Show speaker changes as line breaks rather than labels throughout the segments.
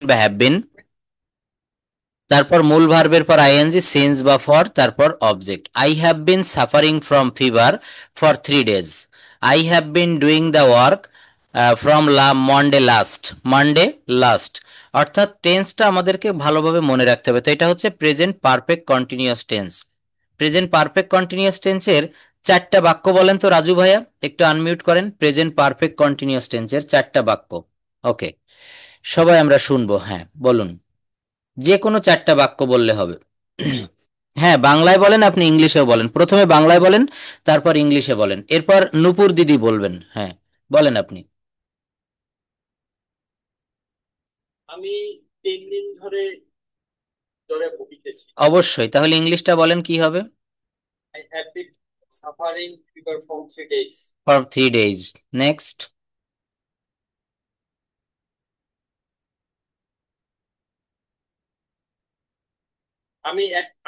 বা have been, তারপর মূল ভার্বের পর আইএনজি, সিন্স বা ফর, তারপর object. I have been suffering from fever for 3 days। I have been doing the work from Monday last, Monday last. অর্থাৎ টেন্সটা আমাদেরকে ভালোভাবে মনে রাখতে হবে। তো এটা হচ্ছে present perfect continuous tense. Present perfect continuous টেন্সের 4টা বাক্য বলেন তো রাজু ভাইয়া, একটু আনমিউট করেন। প্রেজেন্ট পারফেক্ট কন্টিনিউয়াস টেন্সের 4টা বাক্য। ওকে, সবাই আমরা শুনবো, হ্যাঁ বলুন। যে কোনো 4টা বাক্য বললে হবে। হ্যাঁ, বাংলায় বলেন, আপনি ইংলিশেও বলেন। প্রথমে বাংলায় বলেন, তারপর ইংলিশে বলেন, এরপর নূপুর দিদি বলবেন। হ্যাঁ, বলেন আপনি।
আমি 3 দিন ধরে জ্বরে ভুগিতেছি।
অবশ্যই, তাহলে ইংলিশটা বলেন কি হবে।
I have been suffering fever from 3 days.
For 3 days। Next.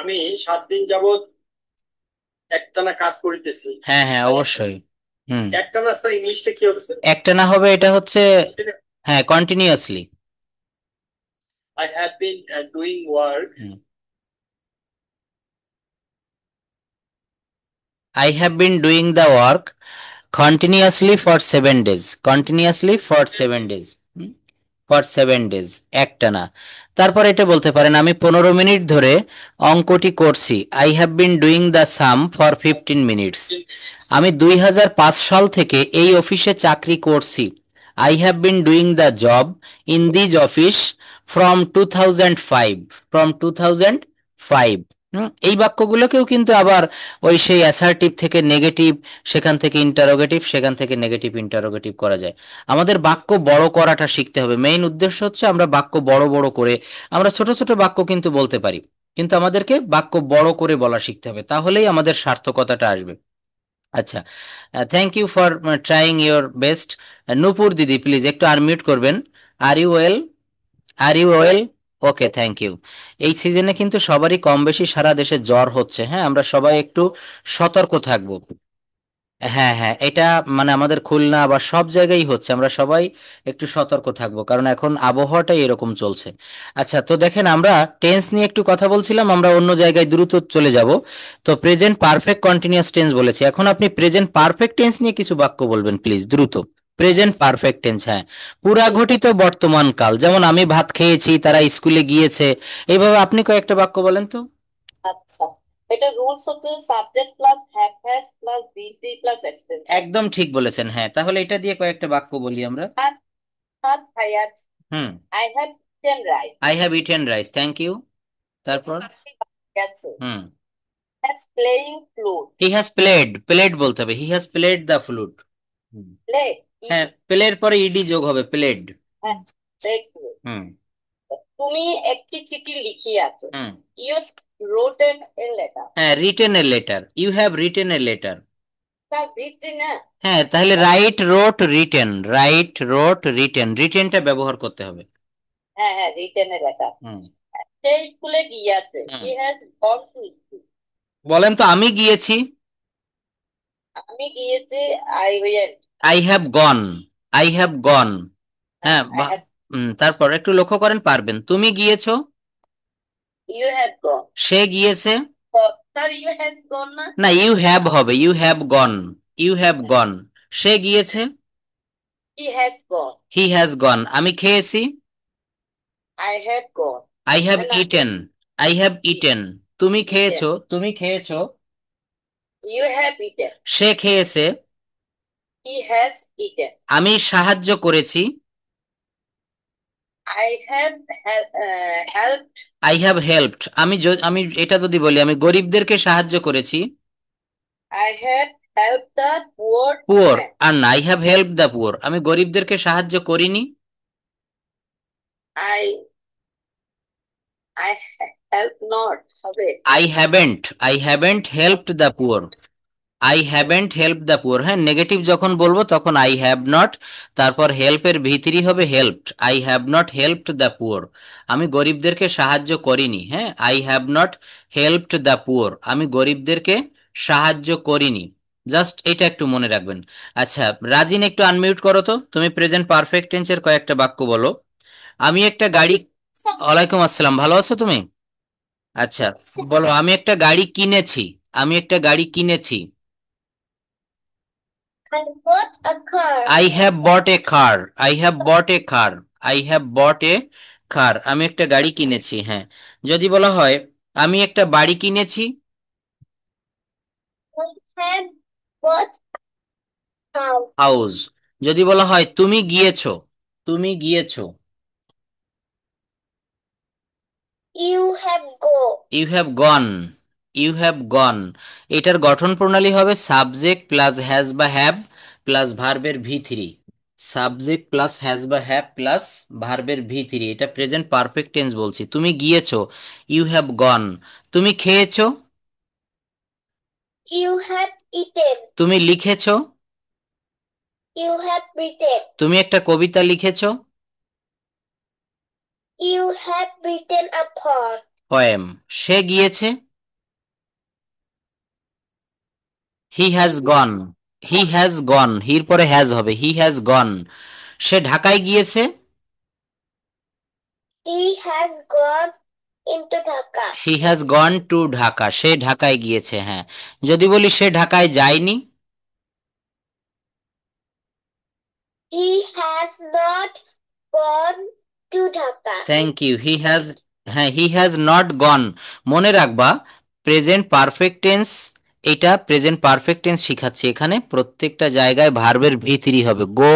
আমি 7 দিন যাবত একটানা কাজ করিতেছি।
হ্যাঁ হ্যাঁ, অবশ্যই। হুম।
একটানা স্যার ইংলিশটা কি হবে স্যার?
একটা না হবে, এটা হচ্ছে হ্যাঁ continuously.
I have been doing work.
I have been doing the work continuously for 7 days. Continuously for 7 days. For 7 days, একটানা। তারপর এটা বলতে পারেন আমি 15 মিনিট ধরে অঙ্কটি করছি। I have been doing the some for 15 minutes. আমি 2005 সাল থেকে এই অফিসে চাকরি করছি। I have been doing the job in this office from 2005, from 2005। এই বাক্যগুলোকেও কিন্তু আবার ওই সেই অ্যাসার্টিভ থেকে নেগেটিভ, সেখান থেকে ইন্টারোগেটিভ, সেখান থেকে নেগেটিভ ইন্টারোগেটিভ করা যায়। আমাদের বাক্য বড় করাটা শিখতে হবে। মেইন উদ্দেশ্য হচ্ছে আমরা বাক্য বড় বড় করে, আমরা ছোট ছোট বাক্য কিন্তু বলতে পারি, কিন্তু আমাদেরকে বাক্য বড় করে বলা শিখতে হবে, তাহলেই আমাদের সার্থকতাটা আসবে। আচ্ছা, thank you for trying your best. নূপুর দিদি প্লিজ একটু আনমিউট করবেন। Are you well? Are you well? Okay, thank you. এই সিজনে কিন্তু সবারই কম বেশি সারা দেশে জ্বর হচ্ছে, হ্যাঁ আমরা সবাই একটু সতর্ক থাকবো। হ্যাঁ হ্যাঁ, এটা মানে আমাদের খুলনা বা সব জায়গায় হচ্ছে, আমরা সবাই একটু সতর্ক থাকবো, কারণ এখন আবহাওয়াটাই এরকম চলছে। আচ্ছা, তো দেখেন আমরা টেন্স নিয়ে একটু কথা বলছিলাম, আমরা অন্য জায়গায় দ্রুত চলে যাব। তো প্রেজেন্ট পারফেক্ট কন্টিনিউয়াস টেন্স বলেছি, এখন আপনি প্রেজেন্ট পারফেক্ট টেন্স নিয়ে কিছু বাক্য বলবেন প্লিজ, দ্রুত। প্রেজেন্ট পারফেক্ট টেন্স, হ্যাঁ। পুরা ঘটিত বর্তমান কাল, যেমন আমি ভাত খেয়েছি, তারা স্কুলে গিয়েছে, এইভাবে আপনি কয়েকটা বাক্য বলেন তো।
আচ্ছা, এটা রুলস হচ্ছে subject plus have has plus বিটি প্লাস এক্সটেনশন।
একদম ঠিক বলেছেন, হ্যাঁ। তাহলে এটা দিয়ে কয়েকটা বাক্য বলি আমরা।
ভাত খাইয়াছ,
hmm.
I have eaten rice.
I have eaten rice, thank you. তারপর
গেছে,
hmm.
Has playing flute.
He has played, played বলতে হবে, he has played the flute.
Play,
হ্যাঁ, প্লের পরে ইডি যোগ হবে, প্লেড।
হ্যাঁ,
হুম।
তুমি একটি চিঠি লিখিয়াছো,
hmm.
You rotten a letter.
হ্যাঁ, written a letter, you have written a letter.
তার ভিত্তি না।
হ্যাঁ, তাহলে write, wrote, written, write, wrote, written, রিটেনটা ব্যবহার করতে হবে।
হ্যাঁ হ্যাঁ, রিটেন এ লেটার।
হুম।
সে স্কুলে গিয়াছে, হি হ্যাজ গন টু স্কুল।
বলেন তো আমি গিয়েছি।
আমি গিয়েছি, I went.
I have gone, I have গন। হ্যাঁ,
আই হ্যাভ,
তারপর একটু লক্ষ্য করেন, পারবেন। তুমি গিয়েছো,
ইউ হ্যাভ গন।
সে গিয়েছে।
স্যার ইউ হ্যাজ গন না?
না, ইউ হ্যাভ হবে, you have gone, you have gone. সে গিয়েছে,
he has gone.
He has gone. আমি খেয়েছি,
I have gone.
I have
না,
ইটেন, আই হ্যাভ ইটেন। তুমি
ইটেন,
খেয়েছো, তুমি খেয়েছো।
You have eaten.
সে খেয়েছে।
He has eaten.
আমি সাহায্য করেছি,
I have help.
I have helped. আমি এটা যদি বলি আমি গরিবদেরকে সাহায্য করেছি।
I have help the poor
poor,
man.
আর না, I have help the poor, আমি গরিবদেরকে সাহায্য করিনি।
আই আই হেল্প নট হবে।
I haven't helped the poor, I haven't help the poor. হ্যাঁ, নেগেটিভ যখন বলবো তখন আই হ্যাভ নট, তারপর হেল্পের ভিতরি হবে helped, I have not helped the poor, আমি গরিবদেরকে সাহায্য করিনি। হ্যাঁ, I have not helped the poor, আমি গরিবদেরকে সাহায্য করিনি। জাস্ট এটা একটু মনে রাখবেন। আচ্ছা, রাজিন একটু আনমিউট করো তো, তুমি প্রেজেন্ট পারফেক্ট টেন্সের কয়েকটা বাক্য বলো। আমি একটা গাড়ি, ওয়ালাইকুম আসসালাম, ভালো আছো তুমি? আচ্ছা, বলো, আমি একটা গাড়ি কিনেছি। আমি একটা গাড়ি কিনেছি।
I bought a car.
I have bought a car. I have bought a car. I have bought a car. আমি একটা গাড়ি কিনেছি, হ্যাঁ। যদি বলা হয় আমি একটা বাড়ি কিনেছি,
I have bought a house.
House. যদি বলা হয় তুমি গিয়েছো, তুমি গিয়েছো,
You have go.
You have gone. You have gone. এটার গঠন প্রণালী হবে সাবজেক্ট প্লাস হ্যাজ বা হ্যাভ প্লাস ভার্বের V three. Subject plus has বা হ্যাভ প্লাস ভার্বের ভি থ্রি। এটা প্রেজেন্ট পারফেক্ট টেন্স বলছি। তুমি গিয়েছো, ইউ হ্যাভ গন। তুমি খেয়েছো,
You have eaten.
তুমি লিখেছো,
You have written.
তুমি একটা কবিতা লিখেছো,
You have written a poem.
Poem. সে গিয়েছে, he has gone. He has গন, হির পরে হ্যাজ হবে, হি হ্যাজ গন। সে ঢাকায় গিয়েছে,
He has gone into Dhaka.
He has gone to Dhaka. সে ঢাকায় গিয়েছে, হ্যাঁ। যদি বলি সে ঢাকায় যায়নি,
He has not gone to Dhaka.
Thank you. He has, হ্যাঁ, হি হ্যাজ নট গন। মনে রাখবা প্রেজেন্ট পারফেক্ট টেন্স, এটা প্রেজেন্ট পারফেক্ট টেন্স শিখাচ্ছি। এখানে প্রত্যেকটা জায়গায় ভার্বের ভি থ্রি হবে। গো,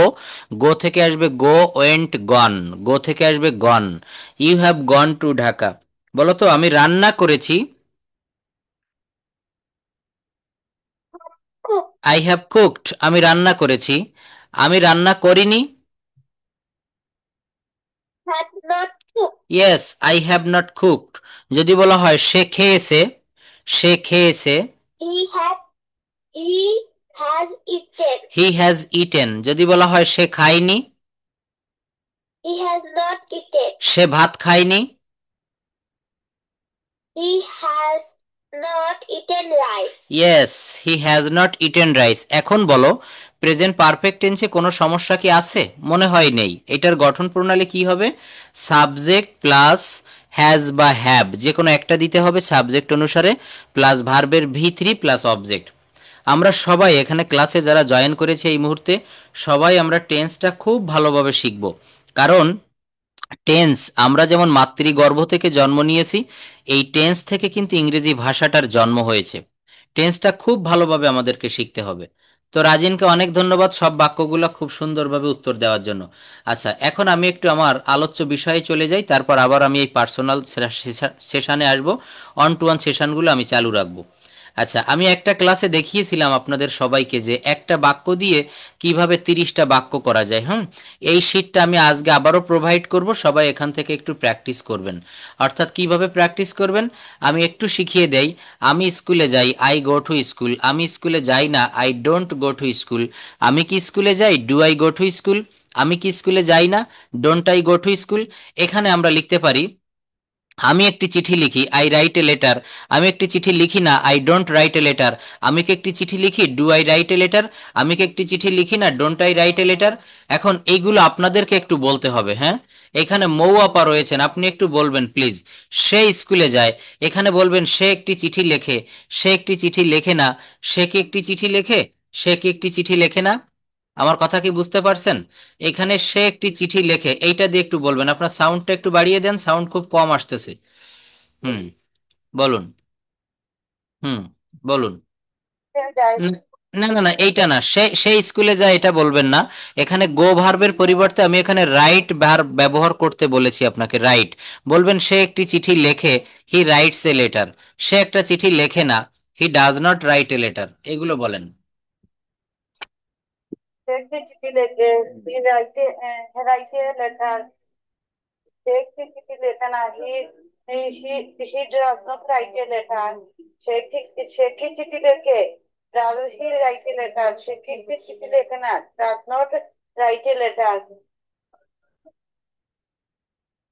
গো থেকে আসবে গো, ওয়েন্ট গন। গো থেকে আসবে gone. You have gone to Dhaka. বলো তো, আমি রান্না করেছি,
Cook.
I have cooked. আমি রান্না করেছি। আমি রান্না করিনি,
Had not cooked.
Yes, I have not cooked. যদি বলা হয় সে খেয়েছে, সে খেয়েছে,
He had. He has eaten.
He has eaten. যদি বলা হয় সে খায়নি,
He has not eaten.
সে ভাত খায়নি,
He has not eaten rice.
Yes, he has not eaten rice. এখন বলো প্রেজেন্ট পারফেক্ট টেন্সে কোনো সমস্যা কি আছে? মনে হয় নেই। এটার গঠন প্রণালী কি হবে? সাবজেক্ট প্লাস হ্যাজ বা হ্যাভ, যে কোনো একটা দিতে হবে সাবজেক্ট অনুসারে, প্লাস ভার্বের ভি থ্রি প্লাস অবজেক্ট। আমরা সবাই এখানে ক্লাসে যারা জয়েন করেছে এই মুহূর্তে, সবাই আমরা টেন্সটা খুব ভালোভাবে শিখব। কারণ টেন্স, আমরা যেমন মাতৃগর্ভ থেকে জন্ম নিয়েছি, এই টেন্স থেকে কিন্তু ইংরেজি ভাষাটার জন্ম হয়েছে। টেন্সটা খুব ভালোভাবে আমাদেরকে শিখতে হবে। তো রাজিনকে অনেক ধন্যবাদ সব বাক্যগুলো খুব সুন্দরভাবে উত্তর দেওয়ার জন্য। আচ্ছা, এখন আমি একটু আমার আলোচ্য বিষয়ে চলে যাই, তারপর আবার আমি এই পার্সোনাল সেশানে আসবো। অন টু ওয়ান সেশনগুলো আমি চালু রাখবো। আচ্ছা, আমি একটা ক্লাসে দেখিয়েছিলাম আপনাদের সবাইকে যে একটা বাক্য দিয়ে কিভাবে 30টা বাক্য করা যায়। এই শিটটা আমি আজকে আবারও প্রোভাইড করব, সবাই এখান থেকে একটু প্র্যাকটিস করবেন। অর্থাৎ কিভাবে প্র্যাকটিস করবেন আমি একটু শিখিয়ে দেই। আমি স্কুলে যাই, আই গো টু স্কুল। আমি স্কুলে যাই না, I don't go to school. আমি কি স্কুলে যাই, do I go to school. আমি কি স্কুলে যাই না, don't I go to school. এখানে আমরা লিখতে পারি আমি একটি চিঠি লিখি, আই রাইট এ লেটার। আমি একটি চিঠি লিখি না, I don't write a letter. আমি কি একটি চিঠি লিখি, do I right a letter. আমি কি একটি চিঠি লিখি না, don't I right a letter. এখন এইগুলো আপনাদেরকে একটু বলতে হবে, হ্যাঁ। এখানে মৌ আপা রয়েছেন, আপনি একটু বলবেন প্লিজ। সে স্কুলে যায়, এখানে বলবেন সে একটি চিঠি লেখে। সে একটি চিঠি লেখে না, সে কি একটি চিঠি লেখে। সে কি একটি চিঠি লেখে না। আমার কথা কি বুঝতে পারছেন? এখানে সে একটি চিঠি লেখে, এইটা দিয়ে একটু বলবেন। আপনার সাউন্ডটা একটু বাড়িয়ে দেন, সাউন্ড খুব কম আসতেছে। হুম, বলুন। হুম, বলুন। উম, না না না, এইটা না, সে সে স্কুলে যায় এটা বলবেন না। এখানে গো ভার্বের পরিবর্তে আমি এখানে রাইট ভার্ব ব্যবহার করতে বলেছি আপনাকে, রাইট। বলবেন সে একটি চিঠি লেখে, হি রাইটস এ লেটার। সে একটা চিঠি লেখে না, he does not right a letter. এগুলো বলেন।
Take the chithi leke. Write a letter. Take the chithi lekana. He does not write a letter. Sheki chithi leke. Does he write a letter? Sheki chithi lekana. Does not write a letter.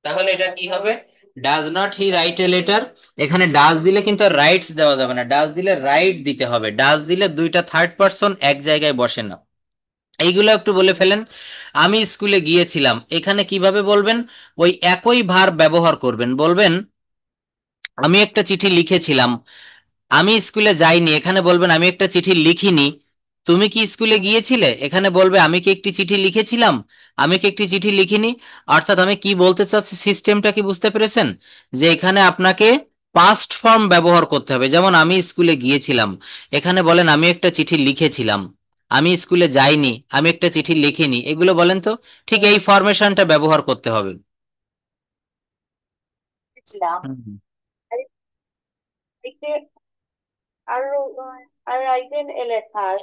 তাহলে এটা কি হবে? Does not he write a letter. এখানে does দিলে কিন্তু rights দেওয়া যাবে না, ডাজ দিলে রাইট দিতে হবে। ডাজ দিলে দুইটা থার্ড পারসন এক জায়গায় বসে না। এইগুলো একটু বলে ফেলেন। আমি স্কুলে গিয়েছিলাম, এখানে কিভাবে বলবেন? ওই একই ভার ব্যবহার করবেন, বলবেন আমি একটা চিঠি লিখেছিলাম। আমি স্কুলে যাইনি, এখানে বলবেন আমি একটা চিঠি লিখিনি। তুমি কি স্কুলে গিয়েছিলে? এখানে বলবে আমি কি একটি চিঠি লিখেছিলাম, আমি কি একটি চিঠি লিখিনি। অর্থাৎ আমি কি বলতে চাচ্ছি, সিস্টেমটা কি বুঝতে পেরেছেন? যে এখানে আপনাকে পাস্ট ফর্ম ব্যবহার করতে হবে। যেমন আমি স্কুলে গিয়েছিলাম, এখানে বলেন আমি একটা চিঠি লিখেছিলাম। আমি স্কুলে যাইনি, আমি একটা চিঠি লিখিনি। এগুলো বলেন তো, ঠিক এই ফরমেশনটা ব্যবহার করতে হবে।
লিখেছিলাম।
হুম।
লিখে আর আর রাইটেন এ লেটার।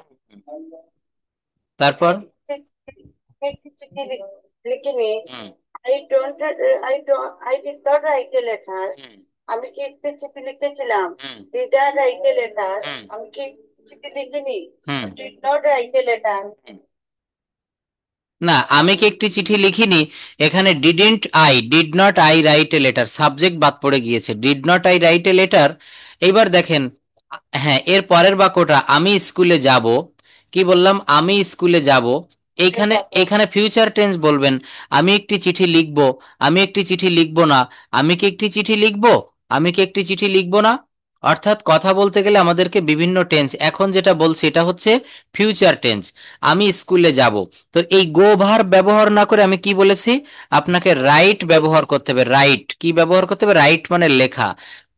তারপর
একটি চিঠি লিখিনি।
হুম
I did not write a letter.
হুম
আমি কি একটি চিঠি লিখেছিলাম?
হুম
Did I write a letter?
হুম
আমি কি চিঠি লিখিনি?
হুম
Did not write a letter.
না, আমি কি একটি চিঠি লিখিনি, এখানে did not I right a letter, subject বাদ পড়ে গিয়েছে, did not I right a letter. এইবার দেখেন, হ্যাঁ, এর পরের বাক্যটা আমি স্কুলে যাব। কি বললাম? আমি স্কুলে যাব। এইখানে এখানে ফিউচার টেন্স বলবেন আমি একটি চিঠি লিখব, আমি একটি চিঠি লিখব না, আমি কি একটি চিঠি লিখব, আমি কি একটি চিঠি লিখব না। অর্থাৎ কথা বলতে গেলে আমাদেরকে বিভিন্ন টেন্স, এখন যেটা বলছি এটা হচ্ছে ফিউচার টেন্স। আমি স্কুলে যাব, তো এই গো ভার্ব ব্যবহার না করে আমি কি বলেছি, আপনাকে রাইট ব্যবহার করতে হবে। রাইট কি ব্যবহার করতে হবে? রাইট মানে লেখা।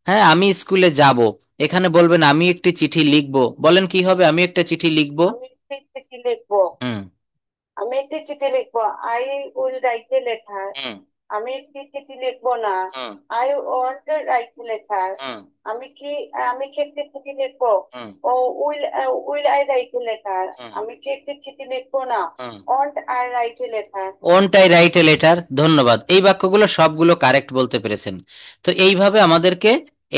হ্যাঁ, আমি স্কুলে যাব, এখানে বলবেন আমি একটি চিঠি লিখব। বলেন কি হবে? আমি একটা চিঠি লিখব।
আমি একটি চিঠি লিখবো।
হুম
আমি একটি চিঠি লিখবো। I will write a letter.
হুম
আমি একটি চিঠি লিখবো না।
হুম
I want to write a letter.
হুম
আমি কি একটি চিঠি লিখবো?
হুম
ও will I write a letter?
হুম
আমি কি একটি চিঠি লিখবো না?
হুম
Won't I write a letter?
Won't I right a letter. ধন্যবাদ, এই বাক্যগুলো সবগুলো কারেক্ট বলতে পেরেছেন। তো এইভাবে আমাদেরকে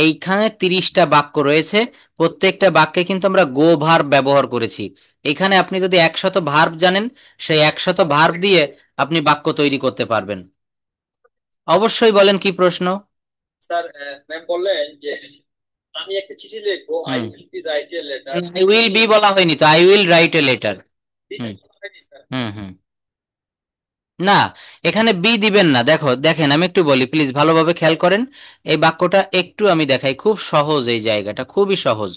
এইখানে 30টা বাক্য রয়েছে, প্রত্যেকটা বাক্যে কিন্তু আমরা গো ভার্ব ব্যবহার করেছি। এখানে আপনি যদি 100 ভার্ব জানেন, সেই 100 ভার্ব দিয়ে আপনি বাক্য তৈরি করতে পারবেন। অবশ্যই বলেন, কি প্রশ্ন?
স্যার, ম্যাম বললেন যে আমি একটা চিঠি লিখবো, I
hmm
will be write a letter.
I will be বলা হয়নি তো, I will write a letter. Hmm
sir.
Hmm hmm না, এখানে বি দিবেন না। দেখো, দেখেন, আমি একটু বলি প্লিজ, ভালোভাবে খেয়াল করেন। এই বাক্যটা একটু আমি দেখাই, খুব সহজ, এই জায়গাটা খুবই সহজ।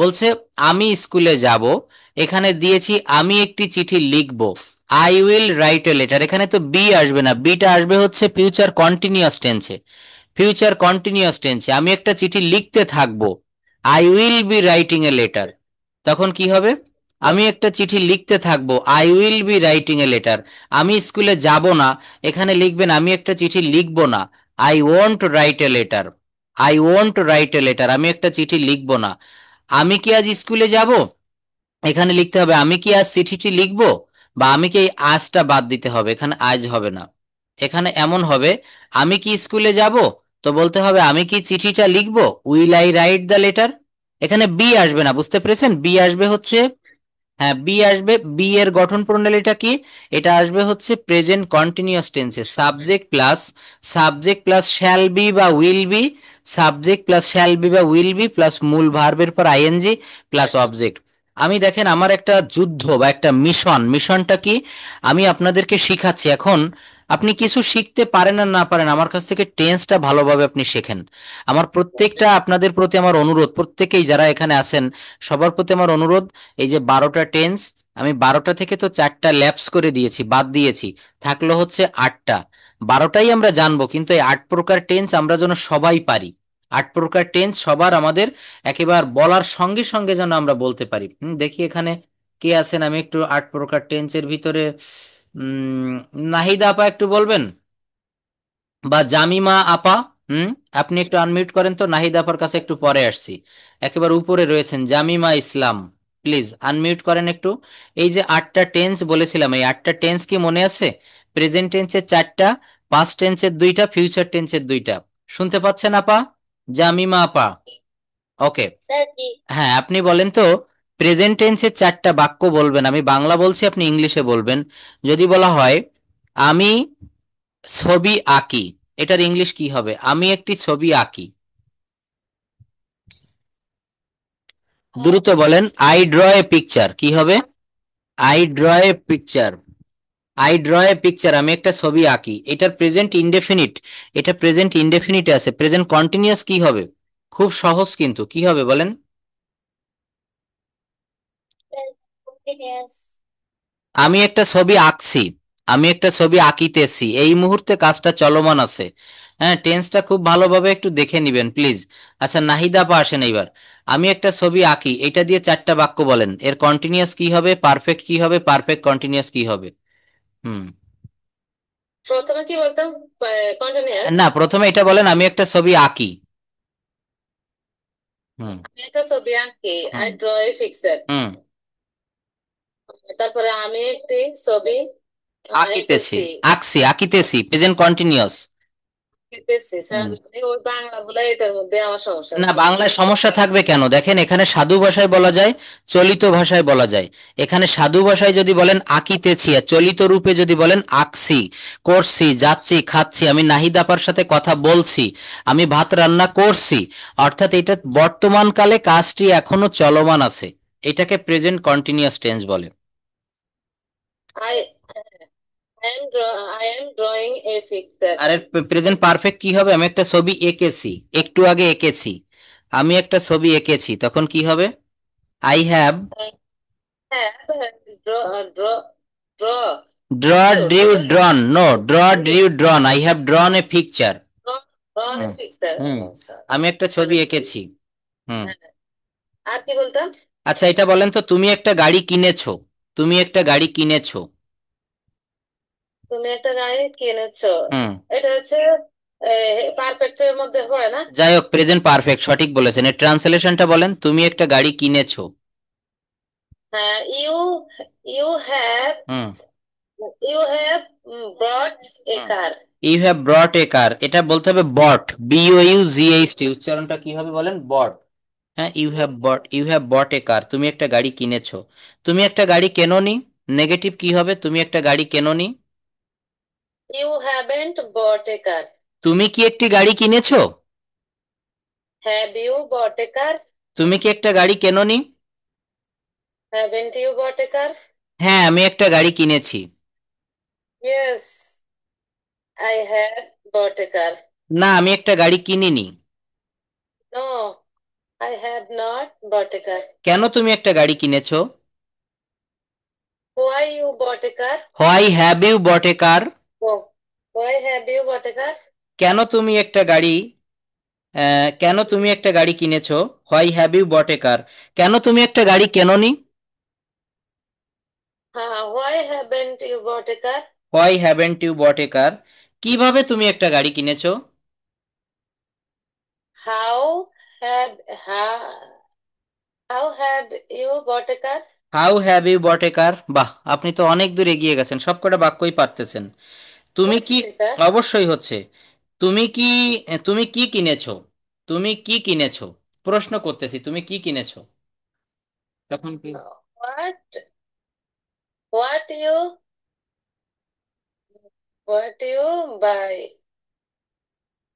বলছে আমি স্কুলে যাব, এখানে দিয়েছি আমি একটি চিঠি লিখব, I will write a letter. এখানে তো বি আসবে না, বিটা আসবে হচ্ছে ফিউচার কন্টিনিউয়াস টেন্সে। ফিউচার কন্টিনিউয়াস টেন্সে আমি একটা চিঠি লিখতে থাকবো, I will B writing a letter. তখন কি হবে? আমি একটা চিঠি লিখতে থাকবো, I will B writing a letter. আমি স্কুলে যাব না, এখানে লিখবেন আমি একটা চিঠি লিখবো না, I won't right a letter. I won't right a letter, আমি একটা চিঠি লিখবো না। আমি কি আজ স্কুলে যাব, এখানে লিখতে হবে আমি কি আজ চিঠিটি লিখবো, বা আমি কি এই আজটা বাদ দিতে হবে, এখানে আজ হবে না। এখানে এমন হবে, আমি কি স্কুলে যাব, তো বলতে হবে আমি কি চিঠিটা লিখবো, will I write the letter. এখানে বি আসবে না, বুঝতে পেরেছেন? বি আসবে হচ্ছে, হ্যাঁ, বি আসবে। বি এর গঠন প্রণালীটা কি? এটা আসবে হচ্ছে প্রেজেন্ট কন্টিনিউয়াস টেন্সে সাবজেক্ট প্লাস শ্যাল বি বা will be, subject plus shall be বা উইল বি প্লাস মূল ভার্বের পর আইএনজি প্লাস অবজেক্ট। আমি দেখেন আমার একটা যুদ্ধ বা একটা মিশনটা কি, আমি আপনাদেরকে শিখাচ্ছি। এখন আপনি কিছু শিখতে পারেন আর না পারেন, আমার কাছ থেকে টেন্সটা ভালোভাবে আপনি শেখেন। আমার প্রত্যেকটা আপনাদের প্রতি আমার অনুরোধ, প্রত্যেকেই যারা এখানে আছেন সবার প্রতি আমার অনুরোধ, এই যে 12টা টেন্স, আমি 12টা থেকে তো 4টা ল্যাপস করে দিয়েছি, বাদ দিয়েছি, থাকলো হচ্ছে 8টা। 12টাই আমরা জানবো, কিন্তু এই 8 প্রকার টেন্স আমরা যেন সবাই পারি। 8 প্রকার টেন্স সবার আমাদের একেবারে বলার সঙ্গে সঙ্গে যেন আমরা বলতে পারি। দেখি এখানে কে আছেন, আমি একটু 8 প্রকার টেন্সের ভিতরে উম নাহিদা আপা একটু বলবেন, বা জামিমা আপা। হুম আপনি একটু আনমিউট করেন তো, নাহিদা আপার কাছে একটু পরে আসছি। একেবারে উপরে রয়েছেন জামিমা ইসলাম, প্লিজ আনমিউট করেন একটু। এই যে 8টা টেন্স বলেছিলাম, এই 8টা টেন্স কি মনে আছে? প্রেজেন্ট টেন্সের 4টা, পাস্ট টেন্সের 2টা, ফিউচার টেন্সের 2টা। শুনতে পাচ্ছেন আপা? জামিমা আপা? ওকে। হ্যাঁ, আপনি বলেন তো, প্রেজেন্ট টেন্সের 4টা বাক্য বলবেন, আমি বাংলা বলছি, আপনি ইংলিশে বলবেন। যদি বলা হয় আমি ছবি আঁকি, এটার ইংলিশ কি হবে? আমি একটি ছবি আঁকি। দ্রুত বলেন, আই ড্র এ পিকচার, কি হবে? I draw a picture. I draw a picture, আমি একটা ছবি আঁকি। এটার প্রেজেন্ট ইনডেফিনিট, এটা প্রেজেন্ট ইনডেফিনিটে আছে। প্রেজেন্ট কন্টিনিউয়াস কি হবে? খুব সহজ, কিন্তু কি হবে বলেন?
Continuous.
আমি একটা ছবি আঁকছি, আমি একটা ছবি আঁকিতেছি, এই মুহূর্তে কাজটা চলমান আছে। হ্যাঁ, টেন্সটা খুব ভালোভাবে একটু দেখে নিবেন প্লিজ। আচ্ছা, নাহিদা আপা আসেন এইবার। আমি একটা ছবি আঁকি, এটা দিয়ে চারটা বাক্য বলেন। এর কন্টিনিউয়াস কি হবে, পারফেক্ট কি হবে, পারফেক্ট কন্টিনিউয়াস কি হবে? হুম।
প্রথমে কি বলতাম? কন্টিনিউয়াস।
না, প্রথমে এটা বলেন, আমি একটা ছবি আঁকি। হুম।
আমি একটা ছবি আঁকি, আই ড্র এ পিকচার।
হুম।
তারপরে আমি একটি ছবি
আঁকিতেছি,
এঁকেছি।
আঁকছি, আঁকিতেছি, প্রেজেন্ট কন্টিনিউয়াস।
এঁকেছি স্যার, ওই বাংলাগুলো এটার মধ্যে আমার সমস্যা
না,
হচ্ছে।
বাংলায় সমস্যা থাকবে কেন? দেখেন, এখানে সাধু ভাষায় বলা যায়, চলিত ভাষায় বলা যায়। এখানে সাধু ভাষায় যদি বলেন আঁকিতেছি, আর চলিত রূপে যদি বলেন আঁকছি, করছি, যাচ্ছি, খাচ্ছি, আমি নাহিদাপার সাথে কথা বলছি, আমি ভাত রান্না করছি, অর্থাৎ এটা বর্তমানকালে কাজটি এখনো চলমান আছে। এটাকে প্রেজেন্ট কন্টিনিউয়াস টেন্স বলে।
I I am drawing a picture.
আর প্রেজেন্ট পারফেক্ট কি হবে? আমি একটা ছবি এঁকেছি, একটু আগে এঁকেছি, আমি একটা ছবি এঁকেছি, তখন কি হবে? I have
have draw draw draw
draw, drew, drawn. No, draw, drew, drawn. I have drawn a picture.
Drawn a
hmm.
Picture.
Hmm. আমি একটা ছবি এঁকেছি। হুম।
আর কি বলতাম?
আচ্ছা, এটা বলেন তো, তুমি একটা গাড়ি কিনেছো, তুমি একটা গাড়ি কিনেছো।
তুমি একটা গাড়ি কিনেছো,
হুম।
এটা হচ্ছে পারফেক্টের মধ্যে পড়ে না?
যাই হোক, প্রেজেন্ট পারফেক্ট সঠিক বলেছেন। এর ট্রান্সলেশনটা বলেন, তুমি একটা গাড়ি কিনেছো।
হ্যাঁ, you you have
hmm.
You have brought a car.
You have brought a car, এটা বলতে হবে বট, BOUGHT। উচ্চারণটা কি হবে বলেন? বট। হ্যাঁ, ইউ হ্যাভ বট এ কার, তুমি একটা গাড়ি কিনেছো। তুমি একটা গাড়ি কেননি, নেগেটিভ কি হবে? তুমি একটা গাড়ি কেননি।
ইউ হ্যাভেন্ট বট এ কার।
তুমি কি একটি গাড়ি কিনেছো?
হ্যাভ ইউ বট এ কার?
তুমি কি একটা গাড়ি কেননি?
হ্যাভেন্ট ইউ বট এ কার?
হ্যাঁ, আমি একটা গাড়ি কিনেছি।
Yes, I have bought a car.
না, আমি একটা গাড়ি কিনিনি।
No, I have not bought a car.
কেন তুমি একটা গাড়ি কিনেছো?
Why you bought a car?
Why have you bought a car?
Why have you bought a car?
কেন তুমি একটা গাড়ি কেন তুমি একটা গাড়ি কিনেছো? Why have you bought a car? কেন তুমি একটা গাড়ি কেননি?
হ্যাঁ, why haven't you bought a car?
Why haven't you bought a car? কিভাবে তুমি একটা গাড়ি কিনেছো?
How have how have you bought a car?
How have you bought a car? বাহ, আপনি তো অনেক দূর এগিয়ে গেছেন, সবকটা বাক্যই পারতেছেন। তুমি কি,
হচ্ছে স্যার।
অবশ্যই হচ্ছে। তুমি কি, তুমি কি কিনেছো? তুমি কি কিনেছো? প্রশ্ন করতেছি, তুমি কি কিনেছো? তখন কি?
What what you what you buy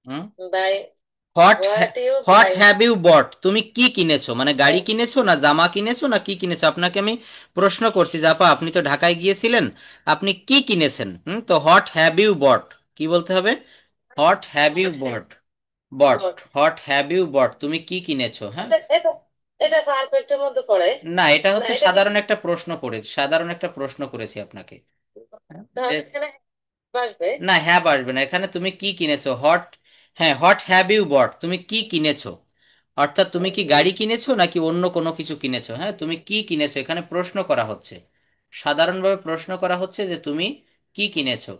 hmm.
Buy
what
what you
what
buy.
Have you bought, তুমি কি কিনেছো, মানে গাড়ি কিনেছো না জামা কিনেছো না কি কিনেছো? আপনাকে আমি প্রশ্ন করছি যে আপা, আপনি তো ঢাকায় গিয়েছিলেন, আপনি কি কিনেছেন? তো হোয়াট হ্যাভ ইউ বট, কি বলতে হবে? What have you bought, bought, what have you bought, তুমি কি কিনেছো? হ্যাঁ।
এটা এটা পারফেক্টের মধ্যে পড়ে
না, এটা
না?
হচ্ছে
এটা কি?
সাধারণ একটা প্রশ্ন করেছি, সাধারণ একটা প্রশ্ন করেছি আপনাকে। হ্যাঁ,
তাহলে এখানে আসবে।
না, হ্যাভ আসবে না এখানে। তুমি কি কিনেছো, হট, হ্যাঁ, হোয়াট হ্যাভ ইউ বট, তুমি কি কিনেছো, অর্থাৎ তুমি কি গাড়ি কিনেছো নাকি অন্য কোনো কিছু কিনেছো? হ্যাঁ, তুমি কি কিনেছো, এখানে প্রশ্ন করা হচ্ছে, সাধারণভাবে প্রশ্ন করা হচ্ছে যে তুমি কি কিনেছো।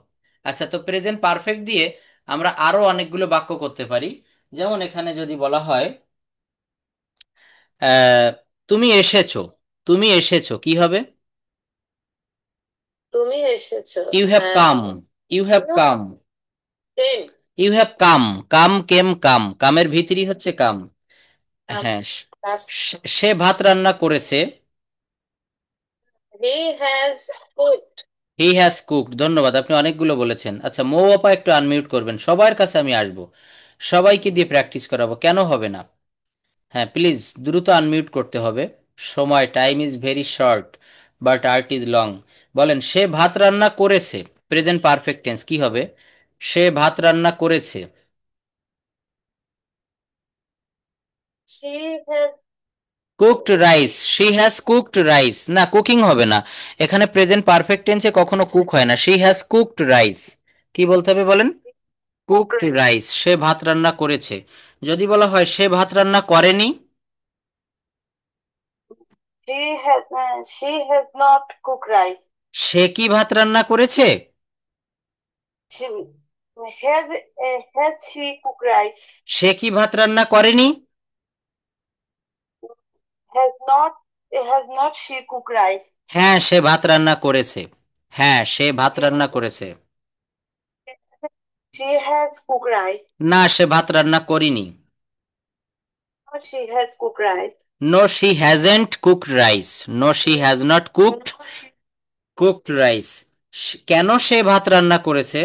আচ্ছা, তো প্রেজেন্ট পারফেক্ট দিয়ে আমরা আরো অনেকগুলো বাক্য করতে পারি। যেমন এখানে যদি বলা হয় আহ, তুমি এসেছো, তুমি এসেছো কি হবে?
তুমি এসেছো।
ইউ হ্যাভ
হ্যাঁ,
come, you have come,
same.
You have come, come came come, কামের ভিতরই হচ্ছে কাম। হ্যাঁ, সে ভাত রান্না করেছে।
He has cooked.
He has cooked, ধন্যবাদ, আপনি অনেকগুলো বলেছেন। আচ্ছা, মৌ আপা একটু আনমিউট করবেন, সবার কাছে আমি আসবো, সবাইকে দিয়ে প্র্যাকটিস করাবো, কেন হবে না? হ্যাঁ প্লিজ দ্রুত আনমিউট করতে হবে, সময়, time is very short. But art is long. বলেন সে ভাত রান্না করেছে, প্রেজেন্ট পারফেক্ট টেন্স কি হবে? সে ভাত রান্না করেছে।
she has
cooked rice, she has cooked rice, না কুকিং হবে না, এখানে প্রেজেন্ট পারফেক্ট টেন্সে কখনো কুক হয় না। শি হ্যাজ কুকড রাইস, কি বলতে হবে বলেন? কুকড রাইস, সে ভাত রান্না করেছে। যদি বলা হয় সে ভাত রান্না করেনি,
she has not cooked rice.
সে কি ভাত রান্না করেছে?
She has she cooked rice?
সে কি ভাত রান্না করেনি?
Has not she cooked rice?
হ্যাঁ সে ভাত রান্না করেছে, হ্যাঁ সে ভাত রান্না করেছে।
She has cooked rice.
না সে ভাত রান্না করিনি।
No, she has cooked rice.
No she hasn't cooked rice, no she has not cooked cooked rice. কেন সে ভাত রান্না করেছে?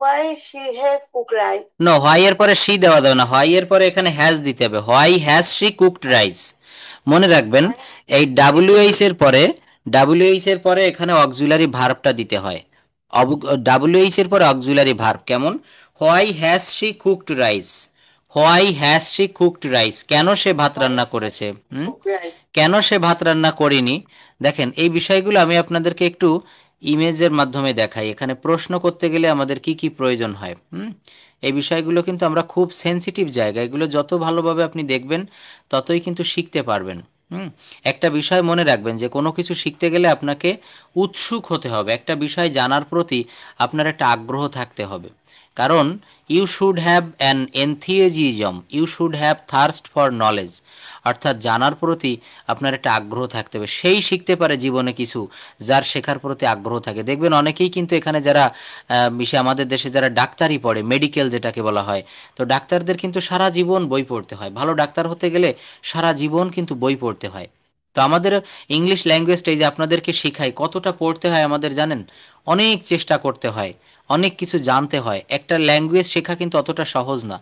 Why she has cooked rice?
Know why এর পরে শি দেওয়া যাবে না, হোয়াই এর পরে এখানে হ্যাজ দিতে হবে। Why has she cooked rice. মনে রাখবেন এই ডাব্লিউএইচ এর পরে, ডাব্লিউএইচ এর পরে এখানে অক্সিলারি ভার্বটা দিতে হয়। ডাব্লিউএইচ এর পরে অক্সিলারি ভার্ব কেমন? Why has she cooked rice, why has she cooked rice, কেন সে ভাত রান্না করেছে।
Cooked rice.
কেন সে ভাত রান্না করেনি? দেখেন এই বিষয়গুলো আমি আপনাদেরকে একটু ইমেজের মাধ্যমে দেখাই। এখানে প্রশ্ন করতে গেলে আমাদের কি কি প্রয়োজন হয়, এই বিষয়গুলো কিন্তু আমরা খুব সেনসিটিভ জায়গা, এগুলো যত ভালোভাবে আপনি দেখবেন ততই কিন্তু শিখতে পারবেন। একটা বিষয় মনে রাখবেন যে কোনো কিছু শিখতে গেলে আপনাকে উৎসুক হতে হবে, একটা বিষয় জানার প্রতি আপনার একটা আগ্রহ থাকতে হবে। কারণ you should have an enthusiasm, you should have thirst for knowledge, অর্থাৎ জানার প্রতি আপনার একটা আগ্রহ থাকতে হবে। সেই শিখতে পারে জীবনে কিছু যার শেখার প্রতি আগ্রহ থাকে। দেখবেন অনেকেই কিন্তু এখানে যারা আমাদের দেশে যারা ডাক্তারি পড়ে, মেডিকেল যেটাকে বলা হয়, তো ডাক্তারদের কিন্তু সারা জীবন বই পড়তে হয়। ভালো ডাক্তার হতে গেলে সারা জীবন কিন্তু বই পড়তে হয়। তো আমাদের ইংলিশ ল্যাঙ্গুয়েজটা এই যে আপনাদেরকে শেখাই, কতটা পড়তে হয় আমাদের জানেন? অনেক চেষ্টা করতে হয়, অনেক কিছু জানতে হয়। একটা ল্যাঙ্গুয়েজ শেখা কিন্তু অতটা সহজ না।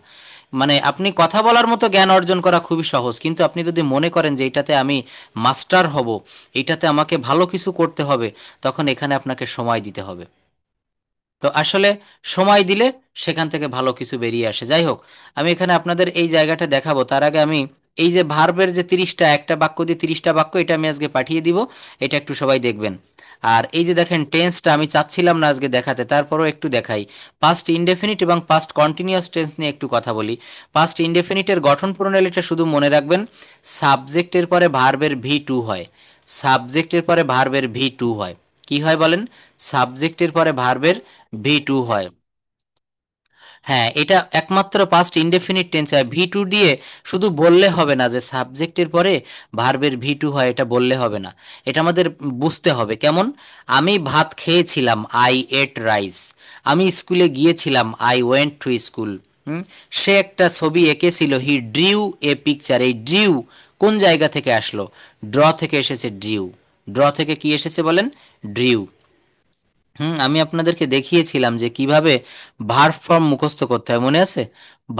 মানে আপনি কথা বলার মতো জ্ঞান অর্জন করা খুবই সহজ, কিন্তু আপনি যদি মনে করেন যে এইটাতে আমি মাস্টার হব, এইটাতে আমাকে ভালো কিছু করতে হবে, তখন এখানে আপনাকে সময় দিতে হবে। তো আসলে সময় দিলে সেখান থেকে ভালো কিছু বেরিয়ে আসে। যাই হোক, আমি এখানে আপনাদের এই জায়গাটা দেখাবো, তার আগে আমি এই যে ভার্বের যে 30টা, একটা বাক্য দিয়ে 30টা বাক্য, এটা আমি আজকে পাঠিয়ে দিব, এটা একটু সবাই দেখবেন। আর এই যে দেখেন টেন্সটা আমি চাচ্ছিলাম না আজকে দেখাতে, তারপরও একটু দেখাই। পাস্ট ইনডেফিনিট এবং পাস্ট কন্টিনিউয়াস টেন্স নিয়ে একটু কথা বলি। পাস্ট ইনডেফিনিটের গঠন প্রণালীটা শুধু মনে রাখবেন, সাবজেক্টের পরে ভার্বের V2 হয়, সাবজেক্টের পরে ভার্বের V2 হয়। কি হয় বলেন? সাবজেক্টের পরে ভার্বের V2 হয়। হ্যাঁ, এটা একমাত্র পাস্ট ইনডেফিনিট টেন্স হয়। V2 দিয়ে শুধু বললে হবে না যে সাবজেক্টের পরে ভার্বের V2 হয়, এটা বললে হবে না, এটা আমাদের বুঝতে হবে। কেমন? আমি ভাত খেয়েছিলাম, আই এট রাইস। আমি স্কুলে গিয়েছিলাম, আই ওয়েন্ট টু স্কুল। সে একটা ছবি এঁকেছিল, হি ড্রিউ এ পিকচার। এই ড্রিউ কোন জায়গা থেকে আসলো? ড্র থেকে এসেছে ড্রিউ। ড্র থেকে কি এসেছে বলেন? ড্রিউ। আমি আপনাদেরকে দেখিয়েছিলাম যে কিভাবে ভার্ব ফর্ম মুখস্থ করতে হয়, মনে আছে?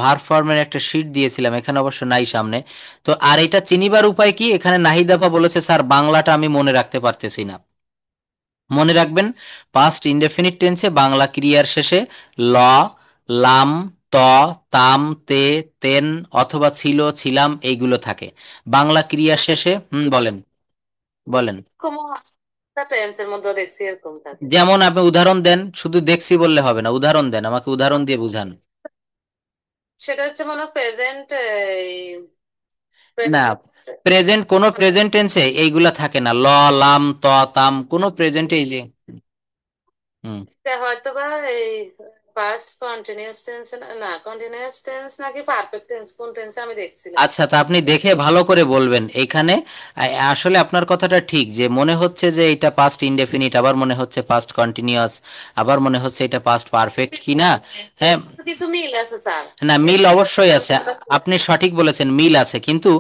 ভার্ব ফর্মের একটা শীট দিয়েছিলাম, এখানে অবশ্য নাই সামনে। তো আর এটা চিনিবার উপায় কি? এখানে নাহিদাফা বলেছে স্যার বাংলাটা আমি মনে রাখতে পারতেছি না। মনে রাখবেন, পাস্ট ইনডেফিনিট টেন্সে বাংলা ক্রিয়ার শেষে ল, লাম, ত, তাম, তে, তেন অথবা ছিল, ছিলাম এইগুলো থাকে বাংলা ক্রিয়ার শেষে। বলেন বলেন।
como একটা টেন্সের মধ্যে দেখছি এরকম থাকে।
যেমন আপনি উদাহরণ দেন, শুধু দেখছি বললে হবে না, উদাহরণ দেন, আমাকে উদাহরণ দিয়ে বুঝান।
সেটা হচ্ছে মানে প্রেজেন্ট,
না, প্রেজেন্ট কোনো প্রেজেন্ট টেন্সে এইগুলা থাকে না, ল, লাম, ত, তাম কোনো প্রেজেন্টে এই যে হুম
হয়তো বা এই পাস্ট কন্টিনিউয়াস টেন্স, না কন্টিনিউয়াস টেন্স নাকি পারফেক্ট টেন্স, কোন টেন্স আমি দেখছিলাম।
আচ্ছা, তা আপনি দেখে ভালো করে বলবেন। এইখানে আসলে আপনার কথাটা ঠিক যে মনে হচ্ছে যে এটা পাস্ট ইনডেফিনিট, আবার মনে হচ্ছে পাস্ট কন্টিনিউয়াস, আবার মনে হচ্ছে এটা পাস্ট পারফেক্ট, কি না? হ্যাঁ,
কিছু মিল আছে স্যার।
না, মিল অবশ্যই আছে, আপনি সঠিক বলেছেন, মিল আছে, কিন্তু